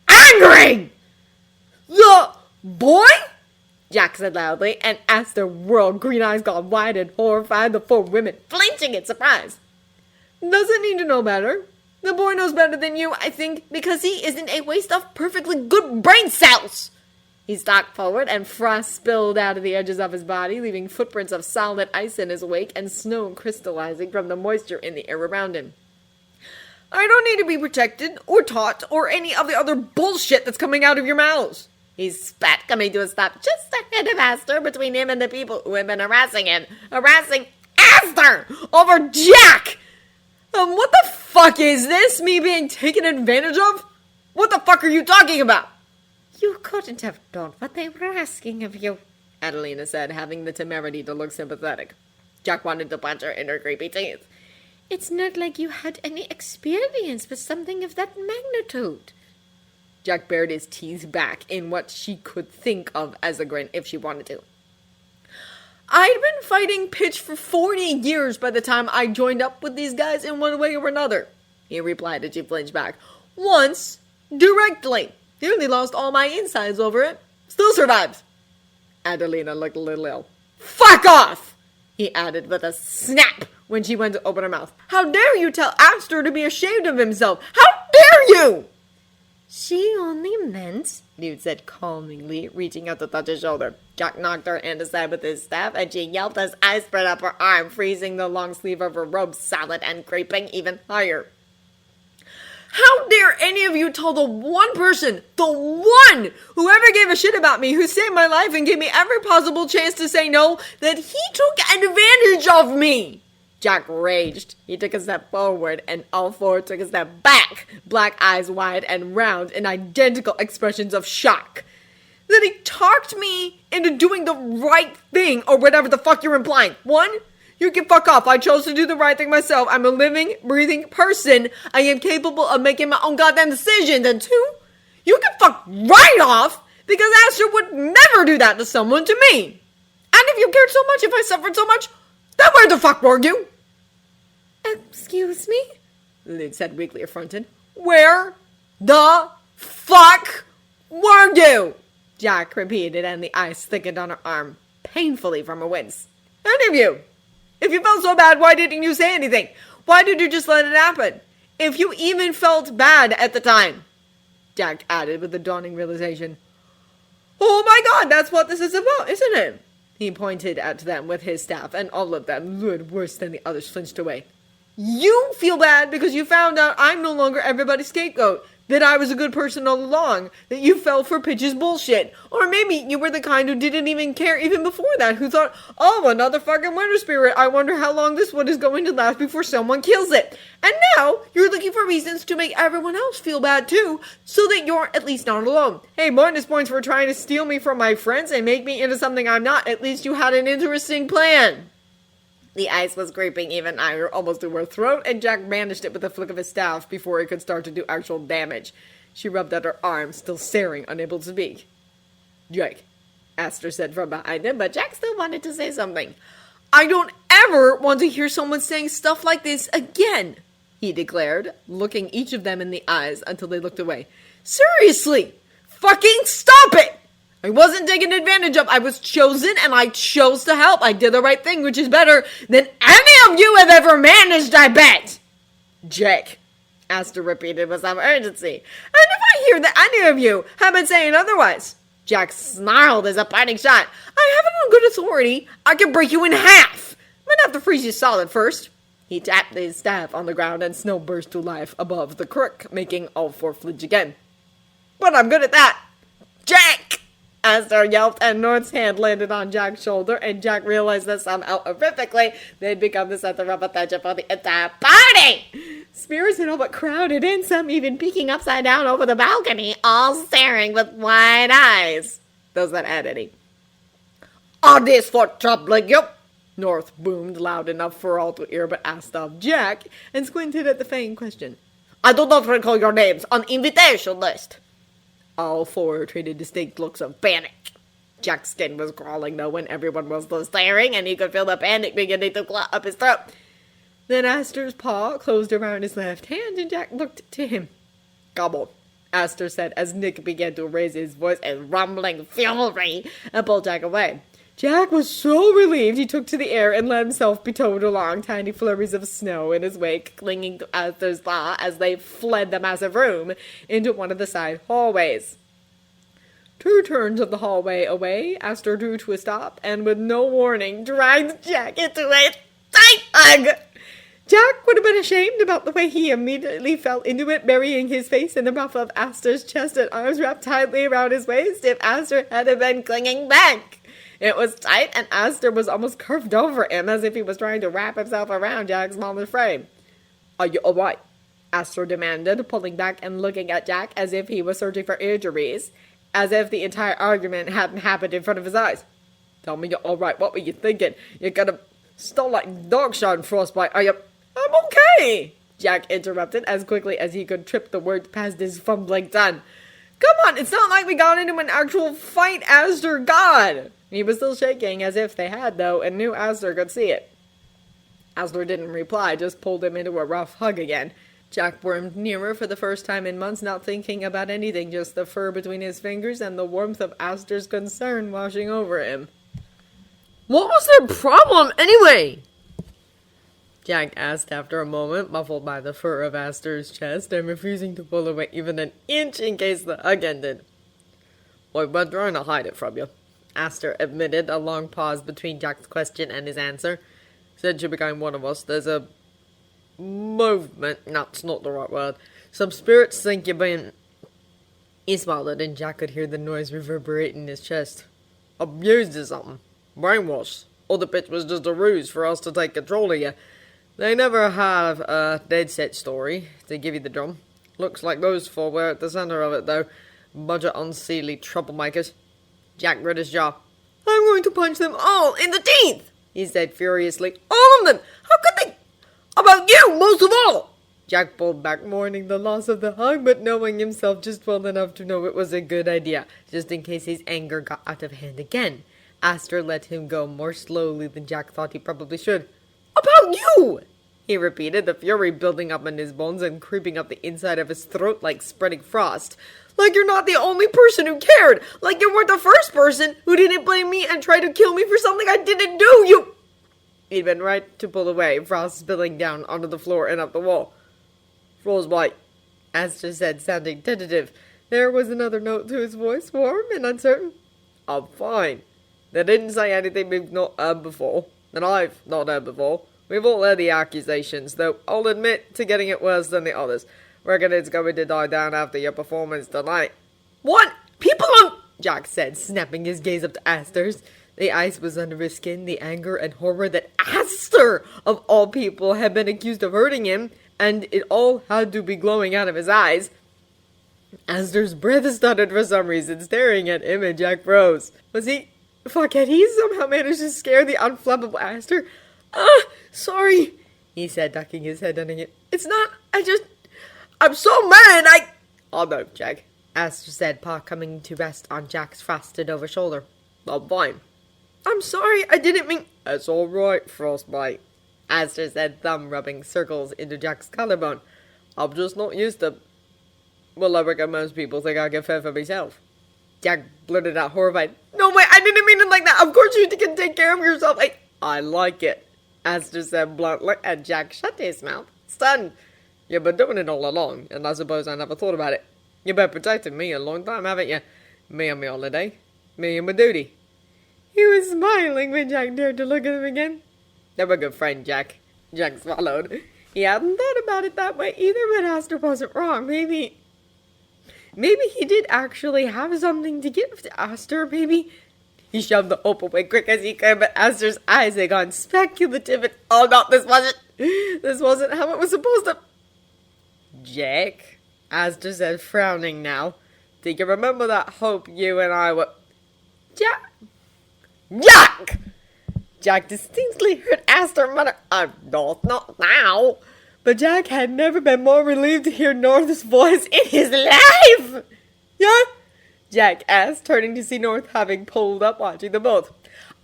Angry! The boy? Jack said loudly, and Aster whirled, green eyes gone wide and horrified, the four women flinching in surprise. Doesn't need to know better. The boy knows better than you, I think, because he isn't a waste of perfectly good brain cells. He stalked forward, and frost spilled out of the edges of his body, leaving footprints of solid ice in his wake and snow crystallizing from the moisture in the air around him. I don't need to be protected, or taught, or any of the other bullshit that's coming out of your mouths. He spat, coming to a stop just ahead of Aster, between him and the people who had been harassing him. Harassing Aster over Jack! What the fuck is this? Me being taken advantage of? What the fuck are you talking about? "You couldn't have done what they were asking of you," Adelina said, having the temerity to look sympathetic. Jack wanted to punch her in her creepy teeth. "It's not like you had any experience with something of that magnitude." Jack bared his teeth back in what she could think of as a grin if she wanted to. I'd been fighting pitch for 40 years by the time I joined up with these guys in one way or another, he replied as she flinched back. Once, directly. Nearly lost all my insides over it. Still survived. Adelina looked a little ill. Fuck off! He added with a snap when she went to open her mouth. How dare you tell Aster to be ashamed of himself? How dare you! "She only meant," Newt said calmingly, reaching out to touch his shoulder. Jack knocked her hand aside with his staff, and she yelped as I spread up her arm, freezing the long sleeve of her robe solid and creeping even higher. How dare any of you tell the one person, the one who ever gave a shit about me, who saved my life and gave me every possible chance to say no, that he took advantage of me? Jack raged. He took a step forward, and all four took a step back, black eyes wide and round in identical expressions of shock. That he talked me into doing the right thing, or whatever the fuck you're implying. One, you can fuck off. I chose to do the right thing myself. I'm a living, breathing person. I am capable of making my own goddamn decisions. And two, you can fuck right off, because Aster would never do that to someone, to me. And if you cared so much, if I suffered so much, then where the fuck were you? "Excuse me?" Lyd said, weakly affronted. Where the fuck were you? Jack repeated, and the ice thickened on her arm, painfully from her wince. Any of you? If you felt so bad, why didn't you say anything? Why did you just let it happen? If you even felt bad at the time, Jack added with a dawning realization. Oh my god, that's what this is about, isn't it? He pointed at them with his staff, and all of them, Lyd worse than the others, flinched away. You feel bad because you found out I'm no longer everybody's scapegoat, that I was a good person all along, that you fell for Pitch's bullshit. Or maybe you were the kind who didn't even care even before that, who thought, oh, another fucking winter spirit, I wonder how long this one is going to last before someone kills it. And now you're looking for reasons to make everyone else feel bad too, so that you're at least not alone. Hey, bonus points for trying to steal me from my friends and make me into something I'm not. At least you had an interesting plan. The ice was creeping even higher, almost to her throat, and Jack managed it with a flick of his staff before it could start to do actual damage. She rubbed at her arm, still staring, unable to speak. Jake, Aster said from behind him, but Jack still wanted to say something. I don't ever want to hear someone saying stuff like this again, he declared, looking each of them in the eyes until they looked away. Seriously! Fucking stop it! I wasn't taken advantage of. I was chosen, and I chose to help. I did the right thing, which is better than any of you have ever managed, I bet. Jake, Aster repeated with some urgency. And if I hear that any of you have been saying otherwise, Jack snarled as a parting shot. I have it on good authority. I can break you in half. Might have to freeze you solid first. He tapped his staff on the ground, and snow burst to life above the crook, making all four flinch again. But I'm good at that. Jack! Aster yelped, and North's hand landed on Jack's shoulder, and Jack realized that somehow horrifically they'd become the center of attention for the entire party. spirits and all but crowded in, some even peeking upside down over the balcony, all staring with wide eyes. Does that add any? Are this for troubling you? North boomed loud enough for all to hear but asked of Jack, and squinted at the feigned question. I do not recall your names on invitation list. All four traded distinct looks of panic. Jack's skin was crawling though when everyone was still staring, and he could feel the panic beginning to claw up his throat. Then Aster's paw closed around his left hand, and Jack looked to him. Gobble, Aster said as Nick began to raise his voice in rumbling fury and pull Jack away. Jack was so relieved he took to the air and let himself be towed along, tiny flurries of snow in his wake, clinging to Aster's paw as they fled the massive room into one of the side hallways. 2 turns of the hallway away, Aster drew to a stop, and with no warning, dragged Jack into a tight hug. Jack would have been ashamed about the way he immediately fell into it, burying his face in the muff of Aster's chest and arms wrapped tightly around his waist if Aster hadn't been clinging back. It was tight, and Aster was almost curved over him, as if he was trying to wrap himself around Jack's smaller frame. Are you alright? Aster demanded, pulling back and looking at Jack as if he was searching for injuries, as if the entire argument hadn't happened in front of his eyes. Tell me you're alright. What were you thinking? You're gonna stall like dog shot frostbite, are you? I'm okay, Jack interrupted as quickly as he could trip the words past his fumbling tongue. Come on, it's not like we got into an actual fight, Aster, God! He was still shaking, as if they had, though, and knew Aster could see it. Aster didn't reply, just pulled him into a rough hug again. Jack wormed nearer for the first time in months, not thinking about anything, just the fur between his fingers and the warmth of Aster's concern washing over him. What was their problem, anyway? Jack asked after a moment, muffled by the fur of Aster's chest and refusing to pull away even an inch in case the hug ended. I've been trying to hide it from you, Aster admitted, a long pause between Jack's question and his answer. Since you became one of us, there's a movement. No, it's not the right word. Some spirits think you've been... He swallowed, and Jack could hear the noise reverberate in his chest. Abused or something. Brainwashed. Or the pitch was just a ruse for us to take control of you. They never have a dead set story to give you the drum. Looks like those four were at the center of it, though. Bunch of unseelie troublemakers. Jack grit his jaw. I'm going to punch them all in the teeth, he said furiously. All of them! How could they? About you, most of all! Jack pulled back, mourning the loss of the hug, but knowing himself just well enough to know it was a good idea, just in case his anger got out of hand again. Aster let him go more slowly than Jack thought he probably should. About you! He repeated, the fury building up in his bones and creeping up the inside of his throat like spreading frost. Like you're not the only person who cared! Like you weren't the first person who didn't blame me and tried to kill me for something I didn't do, you... He'd been right to pull away, frost spilling down onto the floor and up the wall. Frostbite, Aster said, sounding tentative. There was another note to his voice, warm and uncertain. I'm fine. They didn't say anything we've not heard before, and I've not heard before. We've all heard the accusations, though I'll admit to getting it worse than the others. Reckon it's going to die down after your performance tonight. What? People on... Jack said, snapping his gaze up to Aster's. The ice was under his skin, the anger and horror that Aster, of all people, had been accused of hurting him, and it all had to be glowing out of his eyes. Aster's breath stuttered for some reason, staring at him, and Jack froze. Was he... Fuck, had he somehow managed to scare the unflappable Aster? Sorry, he said, ducking his head under it. It's not, I'm so mad, Oh no, Jack, Aster said, paw coming to rest on Jack's frosted over shoulder. I'm fine. I'm sorry, I didn't mean... It's alright, Frostbite, Aster said, thumb rubbing circles into Jack's collarbone. I'm just not used to... Well, I reckon most people think I can fend for myself. Jack blurted out, horrified. No way, I didn't mean it like that. Of course you can take care of yourself. I like it, Aster said bluntly, and Jack shut his mouth, stunned. You've been doing it all along, and I suppose I never thought about it. You've been protecting me a long time, haven't you? Me on my holiday. Me and my duty. He was smiling when Jack dared to look at him again. They're a good friend, Jack. Jack swallowed. He hadn't thought about it that way either, but Aster wasn't wrong. Maybe he did actually have something to give to Aster. Maybe... He shoved the hope away quick as he could, but Aster's eyes had gone speculative and... Oh no, this wasn't how it was supposed to... Jack, Aster said, frowning now. Do you remember that hope you and I were... Jack! Jack! Jack distinctly heard Aster mutter, no, not now. But Jack had never been more relieved to hear North's voice in his life. Yeah? Jack asked, turning to see North having pulled up watching them both.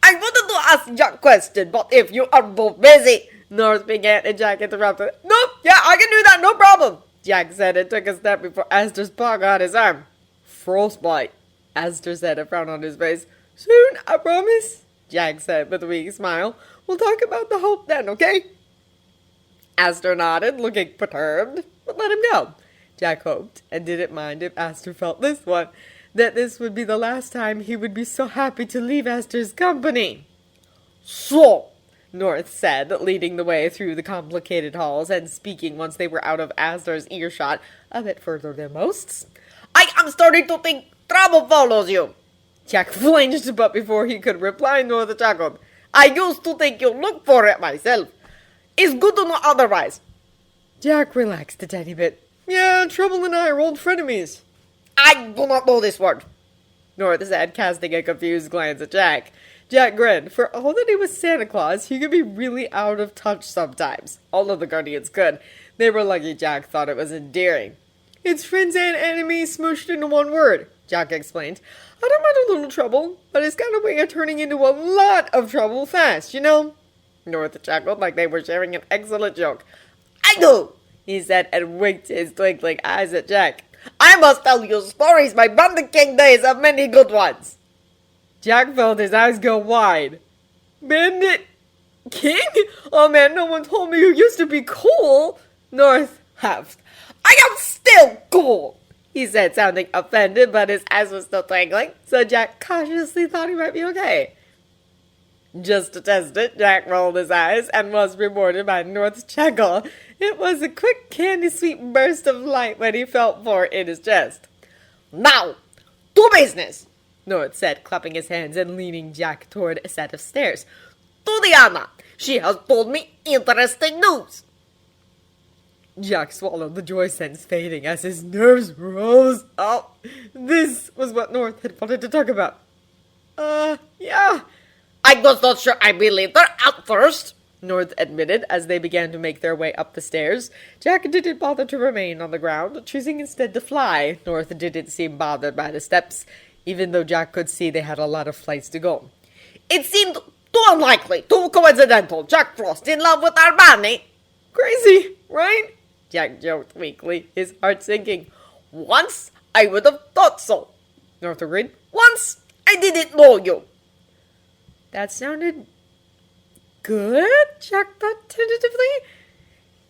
I wanted to ask Jack a question, but if you are both busy, North began and Jack interrupted. No, yeah, I can do that, no problem, Jack said and took a step before Aster's paw got his arm. Frostbite, Aster said, a frown on his face. Soon, I promise, Jack said with a weak smile. We'll talk about the hope then, okay? Aster nodded, looking perturbed, but let him go. Jack hoped, and didn't mind if Aster felt this one, that this would be the last time he would be so happy to leave Aster's company. So, North said, leading the way through the complicated halls and speaking once they were out of Aster's earshot, a bit further than most. I am starting to think trouble follows you. Jack flinched, but before he could reply, North chuckled. I used to think you looked for it myself. It's good to know otherwise. Jack relaxed a tiny bit. Yeah, Trouble and I are old frenemies. I do not know this word, North said, casting a confused glance at Jack. Jack grinned. For all that he was Santa Claus, he could be really out of touch sometimes. All of the Guardians could. They were lucky Jack thought it was endearing. It's friends and enemies smooshed into one word, Jack explained. I don't mind a little trouble, but it's got a way of turning into a lot of trouble fast, you know? North chuckled like they were sharing an excellent joke. I do, he said, and winked his twinkling eyes at Jack. I must tell you stories, my Bandit King days have many good ones. Jack felt his eyes go wide. Bandit King? Oh man, no one told me you used to be cool. North huffed. I am still cool, he said, sounding offended, but his eyes were still twinkling, so Jack cautiously thought he might be okay. Just to test it, Jack rolled his eyes and was rewarded by North's chuckle. It was a quick, candy-sweet burst of light when he felt for it in his chest. Now, to business, North said, clapping his hands and leaning Jack toward a set of stairs. To Diana, she has told me interesting news. Jack swallowed, the joy sense fading as his nerves rose up. This was what North had wanted to talk about. Yeah. I was not sure I believed her at first, North admitted as they began to make their way up the stairs. Jack didn't bother to remain on the ground, choosing instead to fly. North didn't seem bothered by the steps, even though Jack could see they had a lot of flights to go. It seemed too unlikely, too coincidental. Jack Frost in love with our Bunny. Crazy, right? Jack joked weakly, his heart sinking. Once I would have thought so, North agreed. Once I didn't know you. That sounded good, Jack thought tentatively.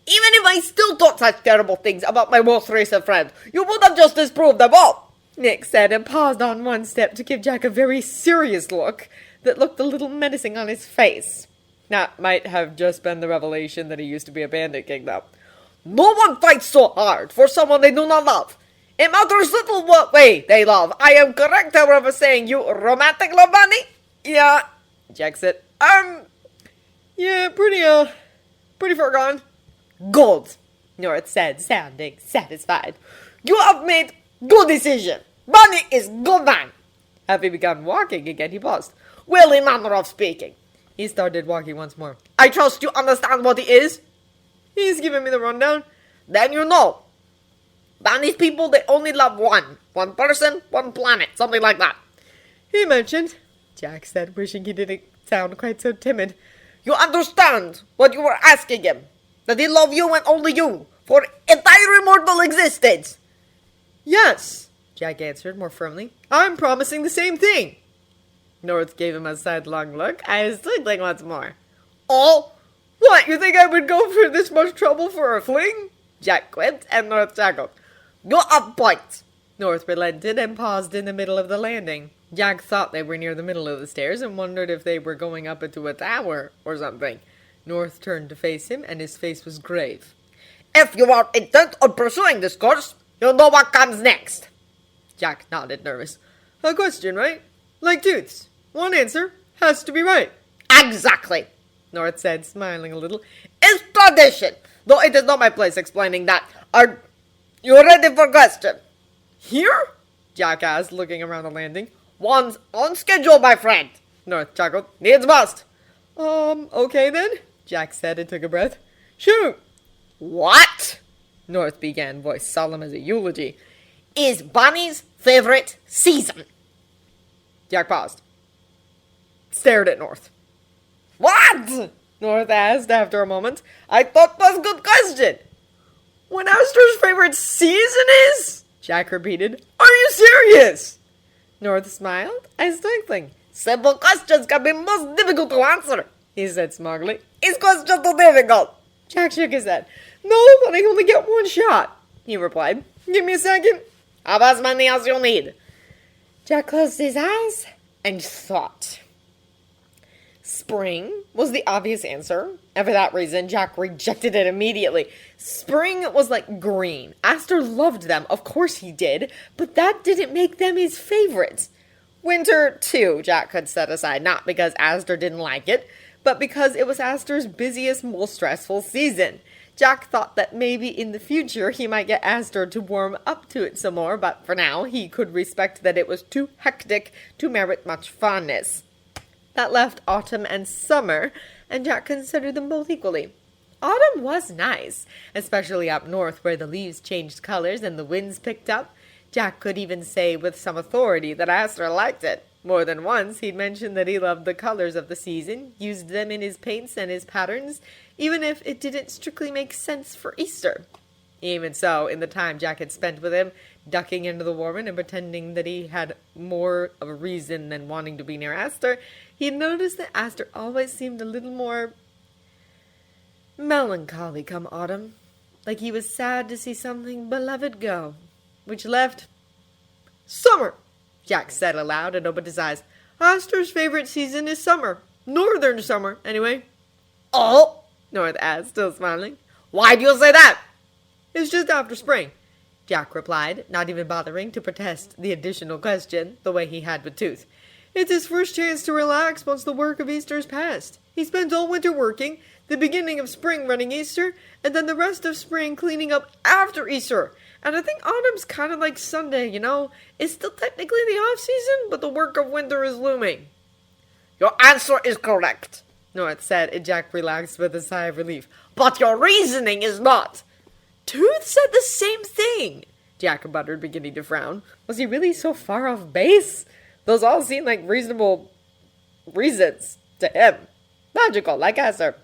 Even if I still thought such terrible things about my most recent friend, you would have just disproved them all, Nick said, and paused on one step to give Jack a very serious look that looked a little menacing on his face. That might have just been the revelation that he used to be a bandit king, though. No one fights so hard for someone they do not love. It matters little what way they love. I am correct, however, saying you romantic love Bunny? Yeah, Jack said. Yeah, pretty far gone. Good, North said, sounding satisfied. You have made good decision. Bunny is good man. Having begun walking again, he paused. Well, in manner of speaking. He started walking once more. I trust you understand what he is? He's giving me the rundown. Then you know. Bunny's people, they only love one. One person, one planet, something like that. He mentioned, Jack said, wishing he didn't sound quite so timid. You understand what you were asking him? That he loved you and only you, for entire immortal existence. Yes, Jack answered more firmly. I'm promising the same thing. North gave him a sidelong look, eyes twinkling once more. Oh, what, you think I would go for this much trouble for a fling? Jack quipped, and North chuckled. You're a point. North relented and paused in the middle of the landing. Jack thought they were near the middle of the stairs and wondered if they were going up into a tower or something. North turned to face him, and his face was grave. If you are intent on pursuing this course, you'll know what comes next. Jack nodded, nervous. A question, right? Like Tooth's. One answer has to be right. Exactly, North said, smiling a little. It's tradition, though it is not my place explaining that. Our You ready for question? Here? Jack asked, looking around the landing. One's on schedule, my friend. North chuckled. Needs must. Okay then, Jack said and took a breath. Shoot! What? North began, voice solemn as a eulogy. Is Bonnie's favorite season? Jack paused. Stared at North. What? North asked after a moment. I thought was a good question. What Aster's favorite season is? Jack repeated. Are you serious? North smiled, eyes twinkling. Simple questions can be most difficult to answer, he said smugly. Is question too difficult? Jack shook his head. No, but I only get one shot, he replied. Give me a second. Have as many as you need. Jack closed his eyes and thought. Spring was the obvious answer, and for that reason, Jack rejected it immediately. Spring was like green. Aster loved them, of course he did, but that didn't make them his favorites. Winter, too, Jack could set aside, not because Aster didn't like it, but because it was Aster's busiest, most stressful season. Jack thought that maybe in the future he might get Aster to warm up to it some more, but for now he could respect that it was too hectic to merit much fondness. That left autumn and summer, and Jack considered them both equally. Autumn was nice, especially up north where the leaves changed colors and the winds picked up. Jack could even say with some authority that Aster liked it. More than once he'd mentioned that he loved the colors of the season, used them in his paints and his patterns, even if it didn't strictly make sense for Easter. Even so, in the time Jack had spent with him, ducking into the warren and pretending that he had more of a reason than wanting to be near Aster, he had noticed that Aster always seemed a little more melancholy come autumn, like he was sad to see something beloved go, which left summer, Jack said aloud and opened his eyes. Aster's favorite season is summer. Northern summer, anyway. Oh? North asked, still smiling. Why do you say that? It's just after spring, Jack replied, not even bothering to protest the additional question the way he had with Tooth. It's his first chance to relax once the work of Easter is past. He spends all winter working, the beginning of spring running Easter, and then the rest of spring cleaning up after Easter. And I think autumn's kind of like Sunday, you know? It's still technically the off-season, but the work of winter is looming. Your answer is correct, North said, and Jack relaxed with a sigh of relief. But your reasoning is not. Tooth said the same thing, Jack muttered, beginning to frown. Was he really so far off base? Those all seemed like reasonable reasons to him. Logical, like Aster.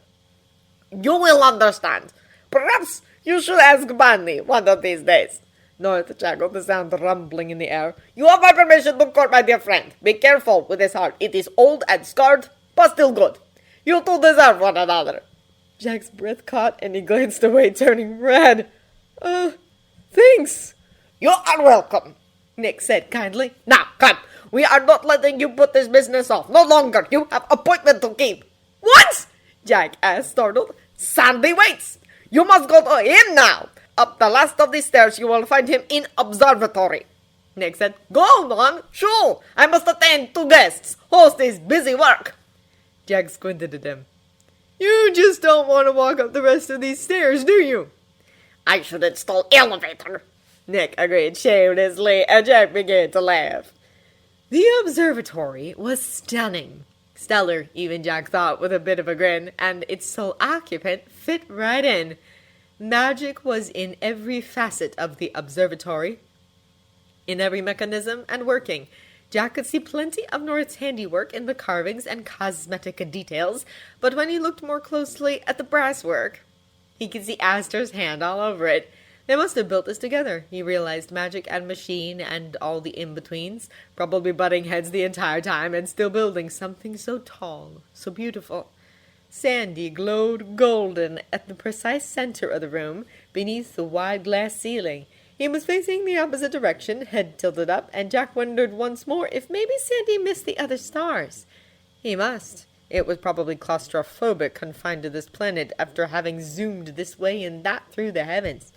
You will understand. Perhaps you should ask Bunny one of these days. North chuckled, the sound rumbling in the air. You have my permission to court, my dear friend. Be careful with this heart. It is old and scarred, but still good. You two deserve one another. Jack's breath caught and he glanced away, turning red. Thanks. You are welcome, Nick said kindly. Now, come. We are not letting you put this business off. No longer. You have appointment to keep. What? Jack asked, startled. Sandy waits. You must go to him now. Up the last of the stairs, you will find him in observatory. Nick said. Go on. Sure. I must attend to guests. Host is busy work. Jack squinted at him. You just don't want to walk up the rest of these stairs, do you? I should install elevator, Nick agreed shamelessly, and Jack began to laugh. The observatory was stunning. Stellar, even Jack thought with a bit of a grin, and its sole occupant fit right in. Magic was in every facet of the observatory, in every mechanism and working. Jack could see plenty of North's handiwork in the carvings and cosmetic details, but when he looked more closely at the brasswork, he could see Aster's hand all over it. They must have built this together, he realized, magic and machine and all the in-betweens, probably butting heads the entire time and still building something so tall, so beautiful. Sandy glowed golden at the precise center of the room, beneath the wide glass ceiling. He was facing the opposite direction, head tilted up, and Jack wondered once more if maybe Sandy missed the other stars. He must. It was probably claustrophobic, confined to this planet, after having zoomed this way and that through the heavens.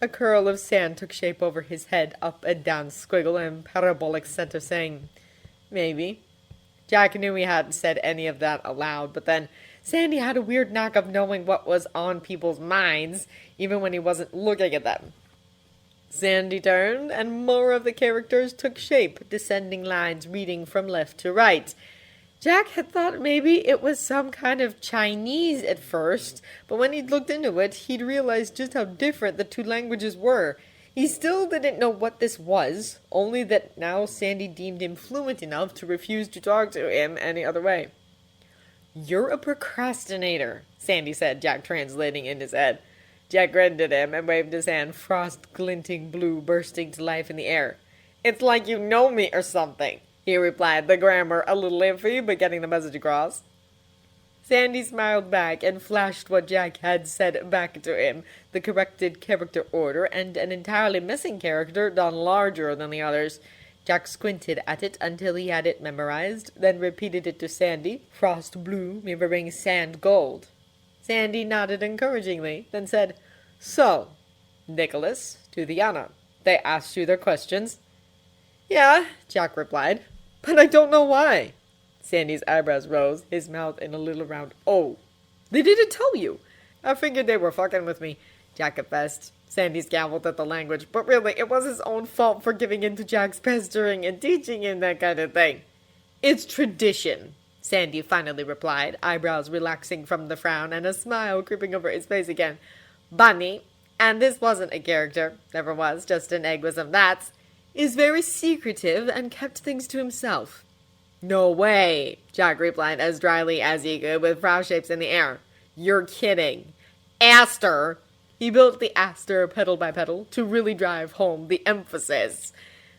A curl of sand took shape over his head, up and down squiggle, and parabolic scent of saying, maybe. Jack knew he hadn't said any of that aloud, but then Sandy had a weird knack of knowing what was on people's minds, even when he wasn't looking at them. Sandy turned, and more of the characters took shape, descending lines reading from left to right. Jack had thought maybe it was some kind of Chinese at first, but when he'd looked into it, he'd realized just how different the two languages were. He still didn't know what this was, only that now Sandy deemed him fluent enough to refuse to talk to him any other way. "You're a procrastinator," Sandy said, Jack translating in his head. Jack grinned at him and waved his hand, frost glinting blue bursting to life in the air. "It's like you know me or something," he replied, the grammar a little iffy, but getting the message across. Sandy smiled back and flashed what Jack had said back to him, the corrected character order, and an entirely missing character done larger than the others. Jack squinted at it until he had it memorized, then repeated it to Sandy, frost blue mirroring sand gold. Sandy nodded encouragingly, then said, "So, Nicholas, to the Anna, they asked you their questions?" "Yeah," Jack replied, "but I don't know why." Sandy's eyebrows rose, his mouth in a little round O. "They didn't tell you." "I figured they were fucking with me," Jack confessed. Sandy scowled at the language, but really, it was his own fault for giving in to Jack's pestering and teaching him that kind of thing. "It's tradition," Sandy finally replied, eyebrows relaxing from the frown and a smile creeping over his face again. "Bunny, and this wasn't a character, never was, just an egg with some gnats, is very secretive and kept things to himself." "No way," Jack replied as dryly as he could, with brow shapes in the air. "You're kidding. Aster!" He built the Aster petal by petal to really drive home the emphasis.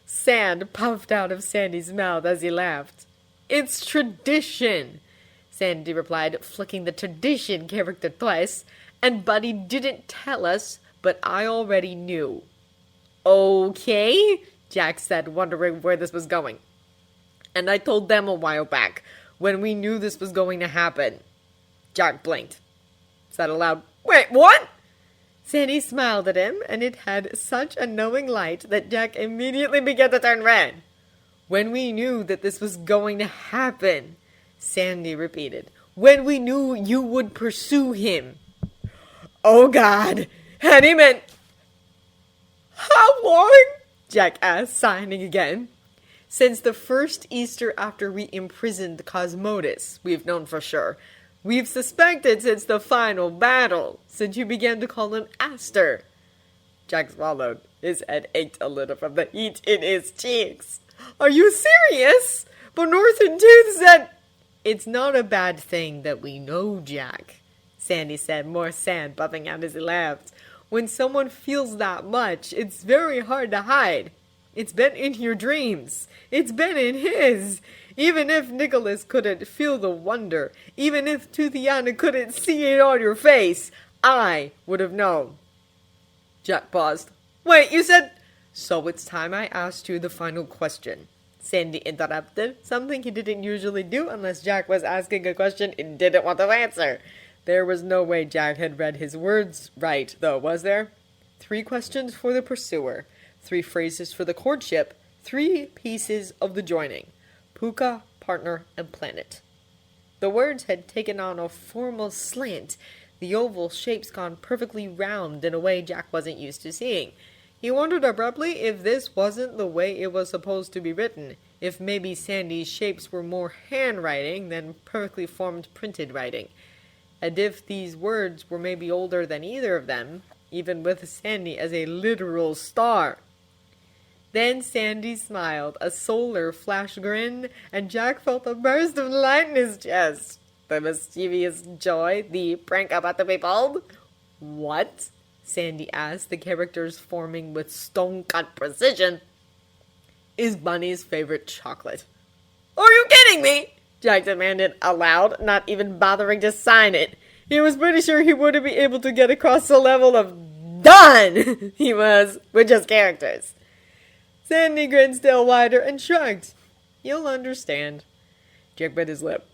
Sand puffed out of Sandy's mouth as he laughed. "It's tradition," Sandy replied, flicking the tradition character twice. "And Buddy didn't tell us, but I already knew." "Okay," Jack said, wondering where this was going. "And I told them a while back, when we knew this was going to happen." Jack blinked. Said aloud, "Wait, what?" Sandy smiled at him, and it had such a knowing light that Jack immediately began to turn red. "When we knew that this was going to happen," Sandy repeated. "When we knew you would pursue him." "Oh, God!" And he meant... "How long?" Jack asked, signing again. "Since the first Easter after we imprisoned Cosmodus, we've known for sure. We've suspected since the final battle, since you began to call him Aster." Jack swallowed. His head ached a little from the heat in his cheeks. "Are you serious?" But Northern Tooth said... "It's not a bad thing that we know, Jack," Sandy said, more sand bubbling out as he laughed. "When someone feels that much, it's very hard to hide. It's been in your dreams. It's been in his. Even if Nicholas couldn't feel the wonder, even if Toothiana couldn't see it on your face, I would have known." Jack paused. "Wait, you said..." "So it's time I asked you the final question," Sandy interrupted, something he didn't usually do unless Jack was asking a question and didn't want to answer. There was no way Jack had read his words right, though, was there? 3 questions for the pursuer, 3 phrases for the courtship, 3 pieces of the joining. Puka, partner, and planet. The words had taken on a formal slant, the oval shapes gone perfectly round in a way Jack wasn't used to seeing. He wondered abruptly if this wasn't the way it was supposed to be written, if maybe Sandy's shapes were more handwriting than perfectly formed printed writing, and if these words were maybe older than either of them, even with Sandy as a literal star. Then Sandy smiled, a solar flash grin, and Jack felt a burst of light in his chest. The mischievous joy, the prank about to be pulled. "What?" Sandy asked, the characters forming with stone-cut precision. "Is Bunny's favorite chocolate." "Are you kidding me?" Jack demanded aloud, not even bothering to sign it. He was pretty sure he wouldn't be able to get across the level of done he was with just characters. Sandy grinned still wider and shrugged. "You'll understand." Jack bit his lip.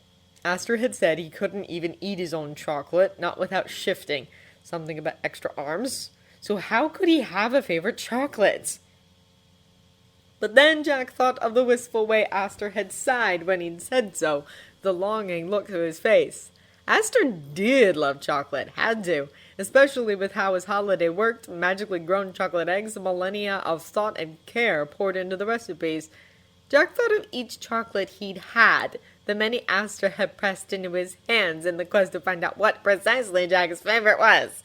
Aster had said he couldn't even eat his own chocolate, not without shifting. Something about extra arms. So how could he have a favorite chocolate? But then Jack thought of the wistful way Aster had sighed when he'd said so, the longing look to his face. Aster did love chocolate, had to, especially with how his holiday worked, magically grown chocolate eggs, millennia of thought and care poured into the recipes. Jack thought of each chocolate he'd had, the many Aster had pressed into his hands in the quest to find out what precisely Jack's favorite was.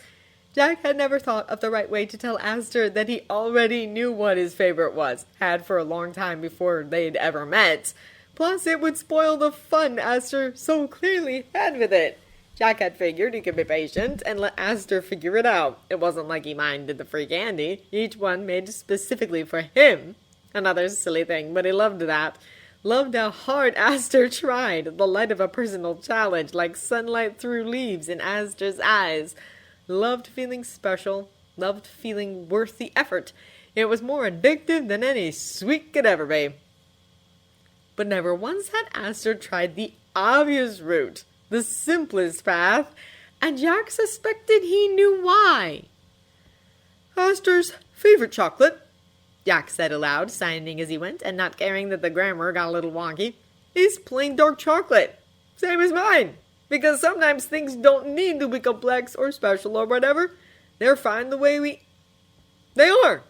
Jack had never thought of the right way to tell Aster that he already knew what his favorite was, had for a long time before they'd ever met. Plus, it would spoil the fun Aster so clearly had with it. Jack had figured he could be patient and let Aster figure it out. It wasn't like he minded the free candy, each one made specifically for him. Another silly thing, but he loved that. Loved how hard Aster tried, the light of a personal challenge, like sunlight through leaves in Aster's eyes. Loved feeling special, loved feeling worth the effort. It was more addictive than any sweet could ever be. But never once had Aster tried the obvious route, the simplest path, and Jack suspected he knew why. Aster's favorite chocolate, Jack said aloud, signing as he went, and not caring that the grammar got a little wonky, is plain dark chocolate. Same as mine. Because sometimes things don't need to be complex or special or whatever. They're fine the way they are.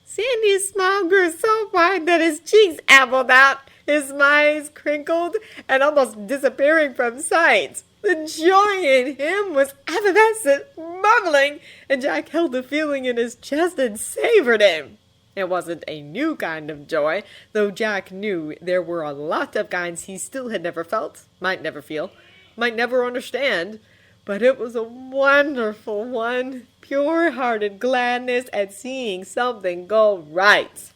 Sandy's smile grew so wide that his cheeks ambled out, his eyes crinkled, and almost disappearing from sight. The joy in him was effervescent, bubbling, and Jack held the feeling in his chest and savored him. It wasn't a new kind of joy, though Jack knew there were a lot of kinds he still had never felt, might never feel, might never understand, but it was a wonderful one, pure-hearted gladness at seeing something go right.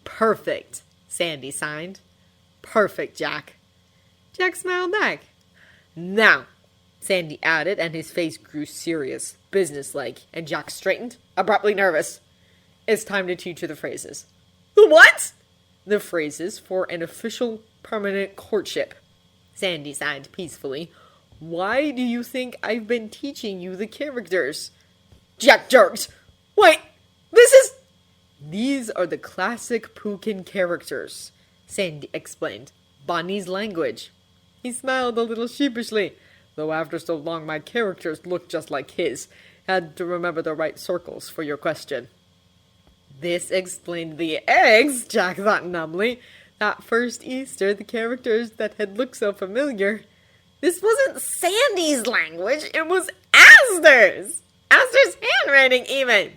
Perfect, Sandy signed. Perfect, Jack. Jack smiled back. Now, Sandy added, and his face grew serious, businesslike, and Jack straightened, abruptly nervous. It's time to teach you the phrases. The what? The phrases for an official permanent courtship. Sandy sighed peacefully. Why do you think I've been teaching you the characters? Jack jerked. Wait, These are the classic Pukin characters, Sandy explained. Bonnie's language. He smiled a little sheepishly, though after so long my characters looked just like his. Had to remember the right circles for your question. This explained the eggs, Jack thought numbly. That first Easter, the characters that had looked so familiar. This wasn't Sandy's language, it was Aster's! Aster's handwriting, even!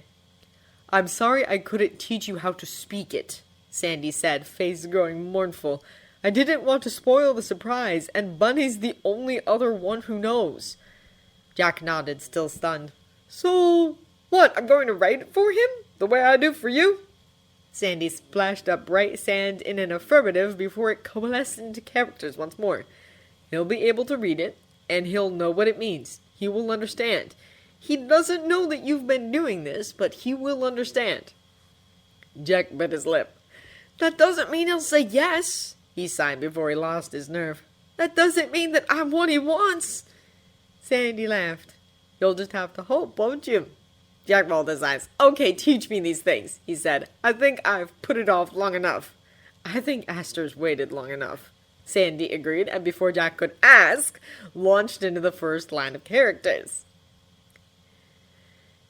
I'm sorry I couldn't teach you how to speak it, Sandy said, face growing mournful. I didn't want to spoil the surprise, and Bunny's the only other one who knows. Jack nodded, still stunned. So, what, I'm going to write it for him? The way I do for you? Sandy splashed up bright sand in an affirmative before it coalesced into characters once more. He'll be able to read it, and he'll know what it means. He will understand. He doesn't know that you've been doing this, but he will understand. Jack bit his lip. That doesn't mean he'll say yes, he sighed before he lost his nerve. That doesn't mean that I'm what he wants. Sandy laughed. You'll just have to hope, won't you? Jack rolled his eyes. Okay, teach me these things, he said. I think I've put it off long enough. I think Aster's waited long enough, Sandy agreed, and before Jack could ask, launched into the first line of characters.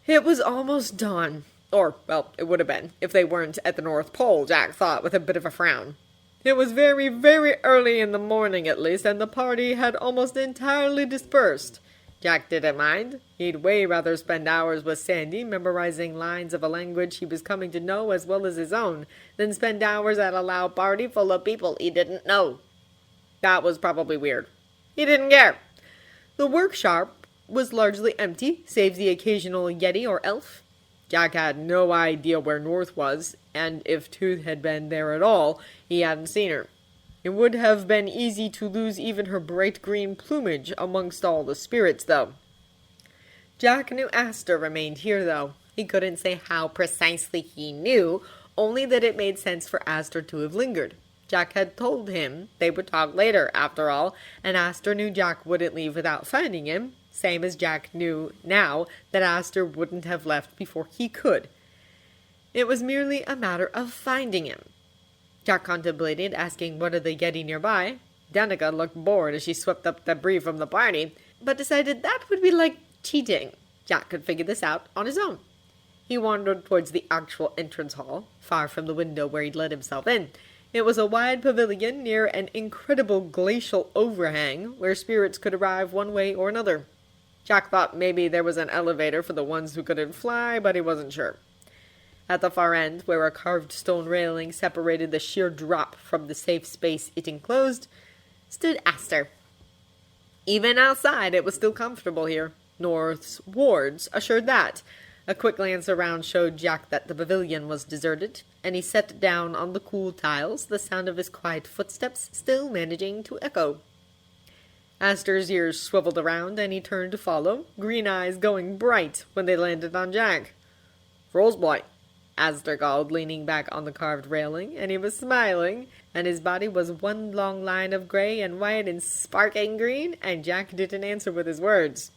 It was almost dawn. Or, well, it would have been, if they weren't at the North Pole, Jack thought, with a bit of a frown. It was very, very early in the morning, at least, and the party had almost entirely dispersed. Jack didn't mind. He'd way rather spend hours with Sandy, memorizing lines of a language he was coming to know as well as his own, than spend hours at a loud party full of people he didn't know. That was probably weird. He didn't care. The workshop was largely empty, save the occasional Yeti or elf. Jack had no idea where North was, and if Tooth had been there at all, he hadn't seen her. It would have been easy to lose even her bright green plumage amongst all the spirits, though. Jack knew Aster remained here, though. He couldn't say how precisely he knew, only that it made sense for Aster to have lingered. Jack had told him they would talk later, after all, and Aster knew Jack wouldn't leave without finding him, same as Jack knew now that Aster wouldn't have left before he could. It was merely a matter of finding him. Jack contemplated asking one of the Yeti nearby. Danica looked bored as she swept up debris from the party, but decided that would be like cheating. Jack could figure this out on his own. He wandered towards the actual entrance hall, far from the window where he'd let himself in. It was a wide pavilion near an incredible glacial overhang where spirits could arrive one way or another. Jack thought maybe there was an elevator for the ones who couldn't fly, but he wasn't sure. At the far end, where a carved stone railing separated the sheer drop from the safe space it enclosed, stood Aster. Even outside, it was still comfortable here. North's wards assured that. A quick glance around showed Jack that the pavilion was deserted, and he sat down on the cool tiles, the sound of his quiet footsteps still managing to echo. Aster's ears swiveled around, and he turned to follow, green eyes going bright when they landed on Jack. "Frostbite," Aster called, leaning back on the carved railing, and he was smiling, and his body was one long line of gray and white and sparkling green, and Jack didn't answer with his words.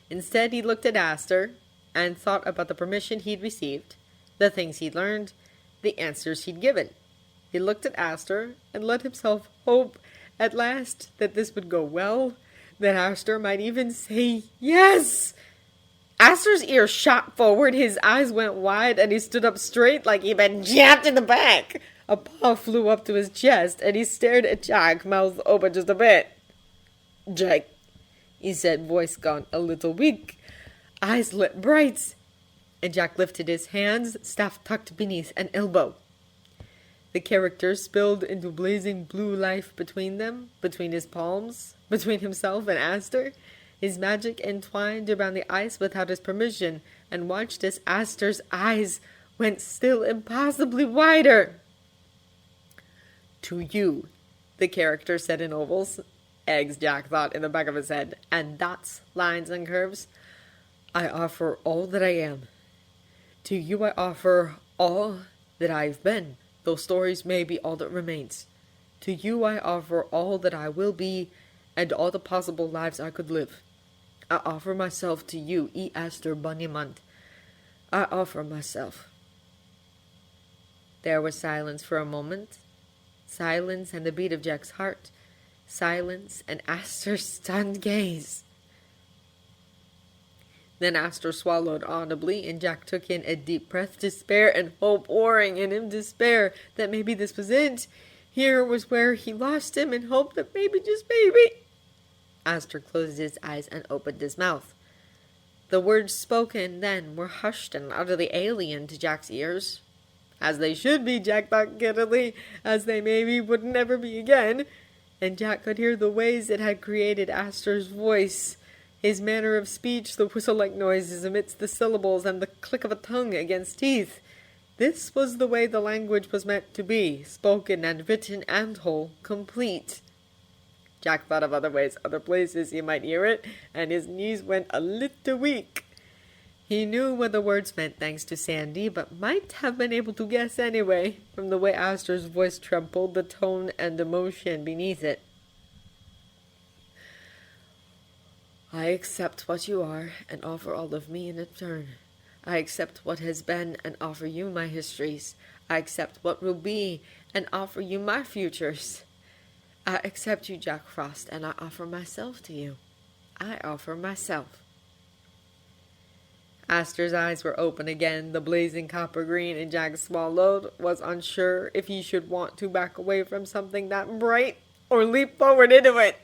Instead, he looked at Aster and thought about the permission he'd received, the things he'd learned, the answers he'd given. He looked at Aster and let himself hope at last that this would go well, that Aster might even say yes. Aster's ears shot forward, his eyes went wide, and he stood up straight like he'd been jabbed in the back. A paw flew up to his chest, and he stared at Jack, mouth open just a bit. "Jack," he said, voice gone a little weak, eyes lit bright, and Jack lifted his hands, staff tucked beneath an elbow. The characters spilled into blazing blue life between them, between his palms, between himself and Aster. His magic entwined around the ice without his permission, and watched as Aster's eyes went still impossibly wider. "To you," the character said in ovals, eggs, Jack thought in the back of his head, and dots, lines, and curves, "I offer all that I am. To you I offer all that I've been, though stories may be all that remains. To you I offer all that I will be, and all the possible lives I could live. I offer myself to you, E. Aster Bunyamant. I offer myself." There was silence for a moment. Silence and the beat of Jack's heart. Silence and Aster's stunned gaze. Then Aster swallowed audibly, and Jack took in a deep breath, despair and hope warring in him, despair that maybe this was it. Here was where he lost him, and hope that maybe, just maybe. Aster closed his eyes and opened his mouth. The words spoken then were hushed and utterly alien to Jack's ears. As they should be, Jack thought giddily, as they maybe would never be again. And Jack could hear the ways it had created Aster's voice, his manner of speech, the whistle-like noises amidst the syllables, and the click of a tongue against teeth. This was the way the language was meant to be, spoken and written and whole, complete. Jack thought of other ways, other places he might hear it, and his knees went a little weak. He knew what the words meant thanks to Sandy, but might have been able to guess anyway, from the way Aster's voice trembled, the tone and emotion beneath it. "I accept what you are, and offer all of me in return. I accept what has been, and offer you my histories. I accept what will be, and offer you my futures. I accept you, Jack Frost, and I offer myself to you. I offer myself." Aster's eyes were open again, the blazing copper green, and Jack swallowed, was unsure if he should want to back away from something that bright or leap forward into it.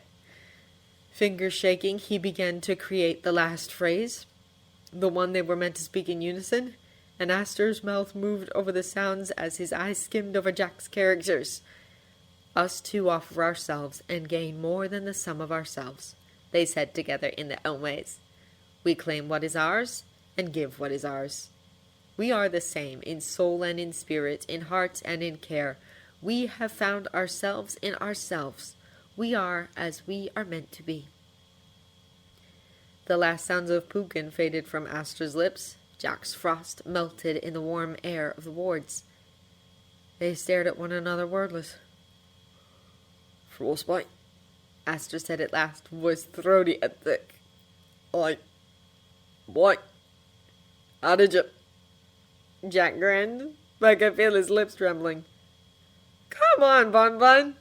Fingers shaking, he began to create the last phrase, the one they were meant to speak in unison, and Aster's mouth moved over the sounds as his eyes skimmed over Jack's characters. "Us two offer ourselves and gain more than the sum of ourselves," they said together in their own ways. "We claim what is ours and give what is ours. We are the same in soul and in spirit, in heart and in care. We have found ourselves in ourselves. We are as we are meant to be." The last sounds of Pukin faded from Aster's lips. Jack's frost melted in the warm air of the wards. They stared at one another wordless. "Frostbite," Aster said at last, voice throaty and thick. "What? How did you—" Jack grinned, but I could feel his lips trembling. "Come on, Bun Bun.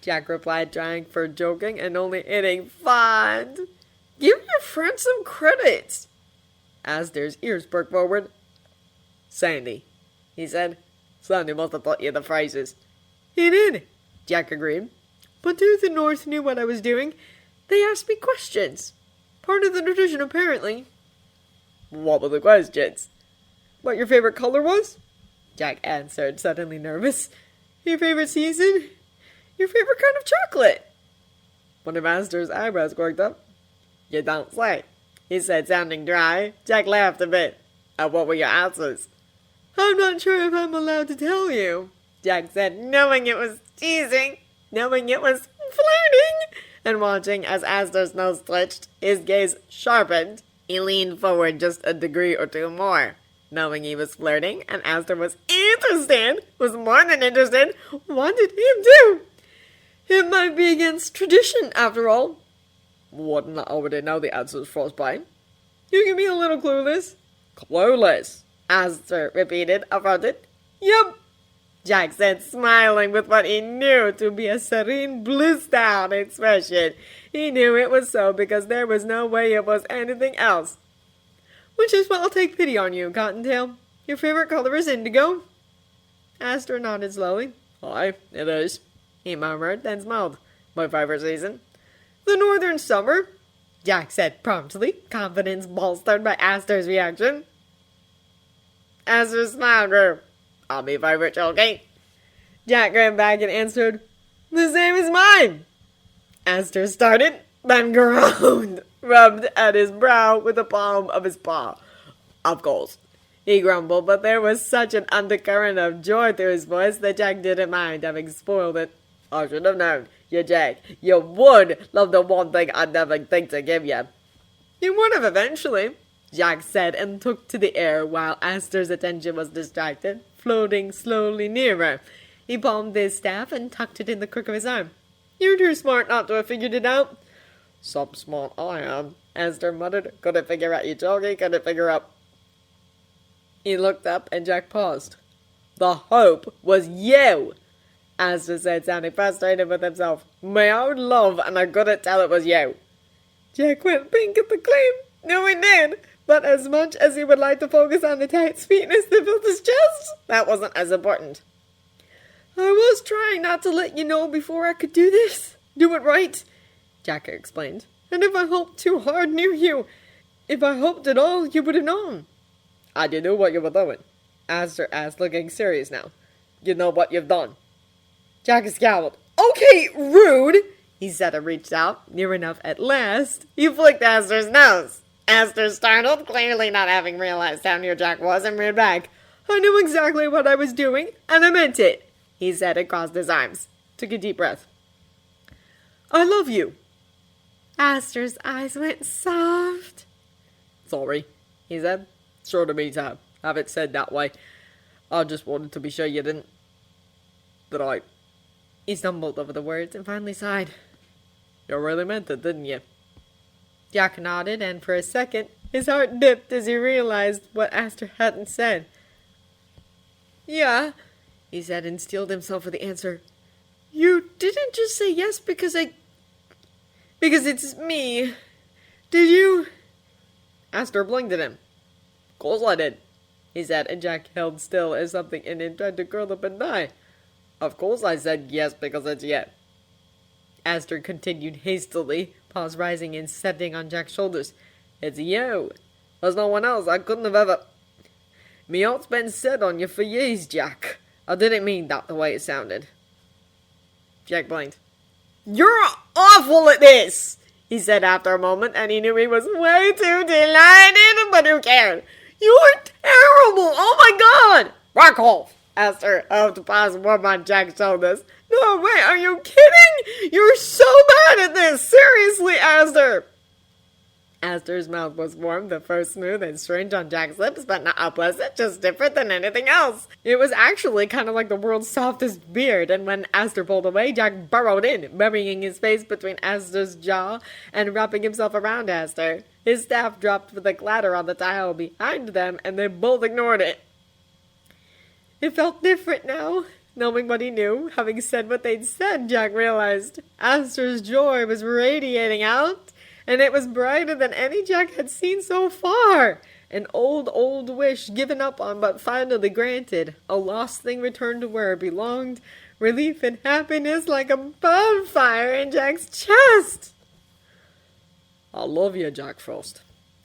Jack replied, trying for joking and only hitting fond. Give your friend some credit. Aster's ears perked forward. Sandy, he said. Sandy must have taught you the phrases. He did, Jack agreed. But Tooth and North knew what I was doing. They asked me questions. Part of the tradition, apparently. What were the questions? What your favorite color was? Jack answered, suddenly nervous. Your favorite season? Your favorite kind of chocolate? One of Aster's eyebrows worked up. You don't say, he said, sounding dry. Jack laughed a bit. What were your answers? I'm not sure if I'm allowed to tell you, Jack said, knowing it was teasing, knowing it was flirting, and watching as Aster's nose twitched, his gaze sharpened. He leaned forward just a degree or two more, knowing he was flirting, and Aster was interested, was more than interested, wanted him too. It might be against tradition, after all. Wouldn't I already know the answers, Frostbite? You can be a little clueless. Clueless, Aster repeated, affronted. Yup, Jack said, smiling with what he knew to be a serene, bliss-down expression. He knew it was so because there was no way it was anything else. Which is what I'll take pity on you, Cottontail. Your favorite color is indigo? Aster nodded slowly. Aye, it is, he murmured, then smiled. My favorite season. The northern summer, Jack said promptly, confidence bolstered by Aster's reaction. Aster's smile grew. I'll be favorite, Chalky. Jack grinned back and answered, The same as mine. Aster started, then groaned, rubbed at his brow with the palm of his paw. Of course, he grumbled, but there was such an undercurrent of joy through his voice that Jack didn't mind having spoiled it. I should have known. You, Jack, you would love the one thing I'd never think to give you. You would have eventually, Jack said, and took to the air while Aster's attention was distracted, floating slowly nearer. He palmed his staff and tucked it in the crook of his arm. You're too smart not to have figured it out. Some smart I am, Aster muttered. Couldn't figure out you, Chalky, couldn't figure out. He looked up and Jack paused. The hope was you, Aster said, sounding frustrated with himself. My own love, and I couldn't tell it was you. Jack went pink at the claim. No, he did. But as much as he would like to focus on the tight sweetness that filled his chest, that wasn't as important. I was trying not to let you know before I could do this. Do it right, Jack explained. And if I hoped too hard near you, if I hoped at all, you would have known. I did know what you were doing, Aster asked, looking serious now. You know what you've done. Jack scowled. Okay, rude, he said and reached out, near enough at last. He flicked Aster's nose. Aster startled, clearly not having realized how near Jack was, and reared back. I knew exactly what I was doing, and I meant it, he said and crossed his arms. Took a deep breath. I love you. Aster's eyes went soft. Sorry, he said. Sure to me to have it said that way. I just wanted to be sure you didn't. That I... He stumbled over the words and finally sighed. You really meant it, didn't you? Jack nodded, and for a second, his heart dipped as he realized what Aster hadn't said. Yeah, he said, and steeled himself for the answer. You didn't just say yes because it's me. Did you? Aster blinked at him. Of course I did, he said, and Jack held still as something in him tried to curl up and die. Of course I said yes because it's you. Aster continued hastily, paws rising and setting on Jack's shoulders. It's you. There's no one else. I couldn't have ever... Me heart's been set on you for years, Jack. I didn't mean that the way it sounded. Jack blinked. You're awful at this, he said after a moment, and he knew he was way too delighted, but who cared? You're terrible! Oh my god! Rock off! Aster hoped past one on Jack's shoulders. No, wait, are you kidding? You're so bad at this! Seriously, Aster! Aster's mouth was warm, the first smooth and strange on Jack's lips, but not unpleasant, just different than anything else. It was actually kind of like the world's softest beard, and when Aster pulled away, Jack burrowed in, burying his face between Aster's jaw and wrapping himself around Aster. His staff dropped with a clatter on the tile behind them, and they both ignored it. It felt different now, Knowing what he knew, having said what they'd said, Jack realized Aster's joy was radiating out, and it was brighter than any Jack had seen so far. An old wish given up on but finally granted. A lost thing returned to where it belonged. Relief and happiness like a bonfire in Jack's chest. I love you, Jack Frost,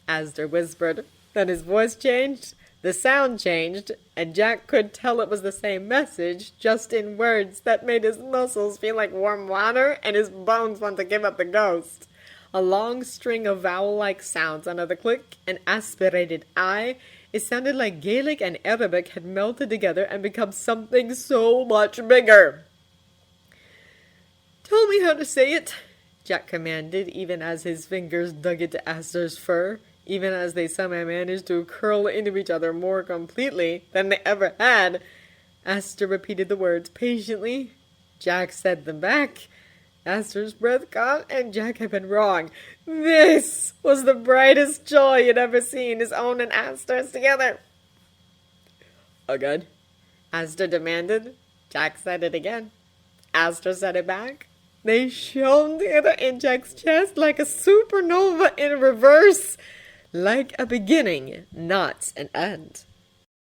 Aster whispered. Then his voice changed, the sound changed, and Jack could tell it was the same message, just in words that made his muscles feel like warm water and his bones want to give up the ghost. A long string of vowel-like sounds under the click and aspirated I. It sounded like Gaelic and Arabic had melted together and become something so much bigger. "Tell me how to say it," Jack commanded, even as his fingers dug into Aster's fur, even as they somehow managed to curl into each other more completely than they ever had. Aster repeated the words patiently. Jack said them back. Aster's breath caught, and Jack had been wrong. This was the brightest joy he'd ever seen, his own and Aster's together. Again? Aster demanded. Jack said it again. Aster said it back. They shone together in Jack's chest like a supernova in reverse, like a beginning, not an end.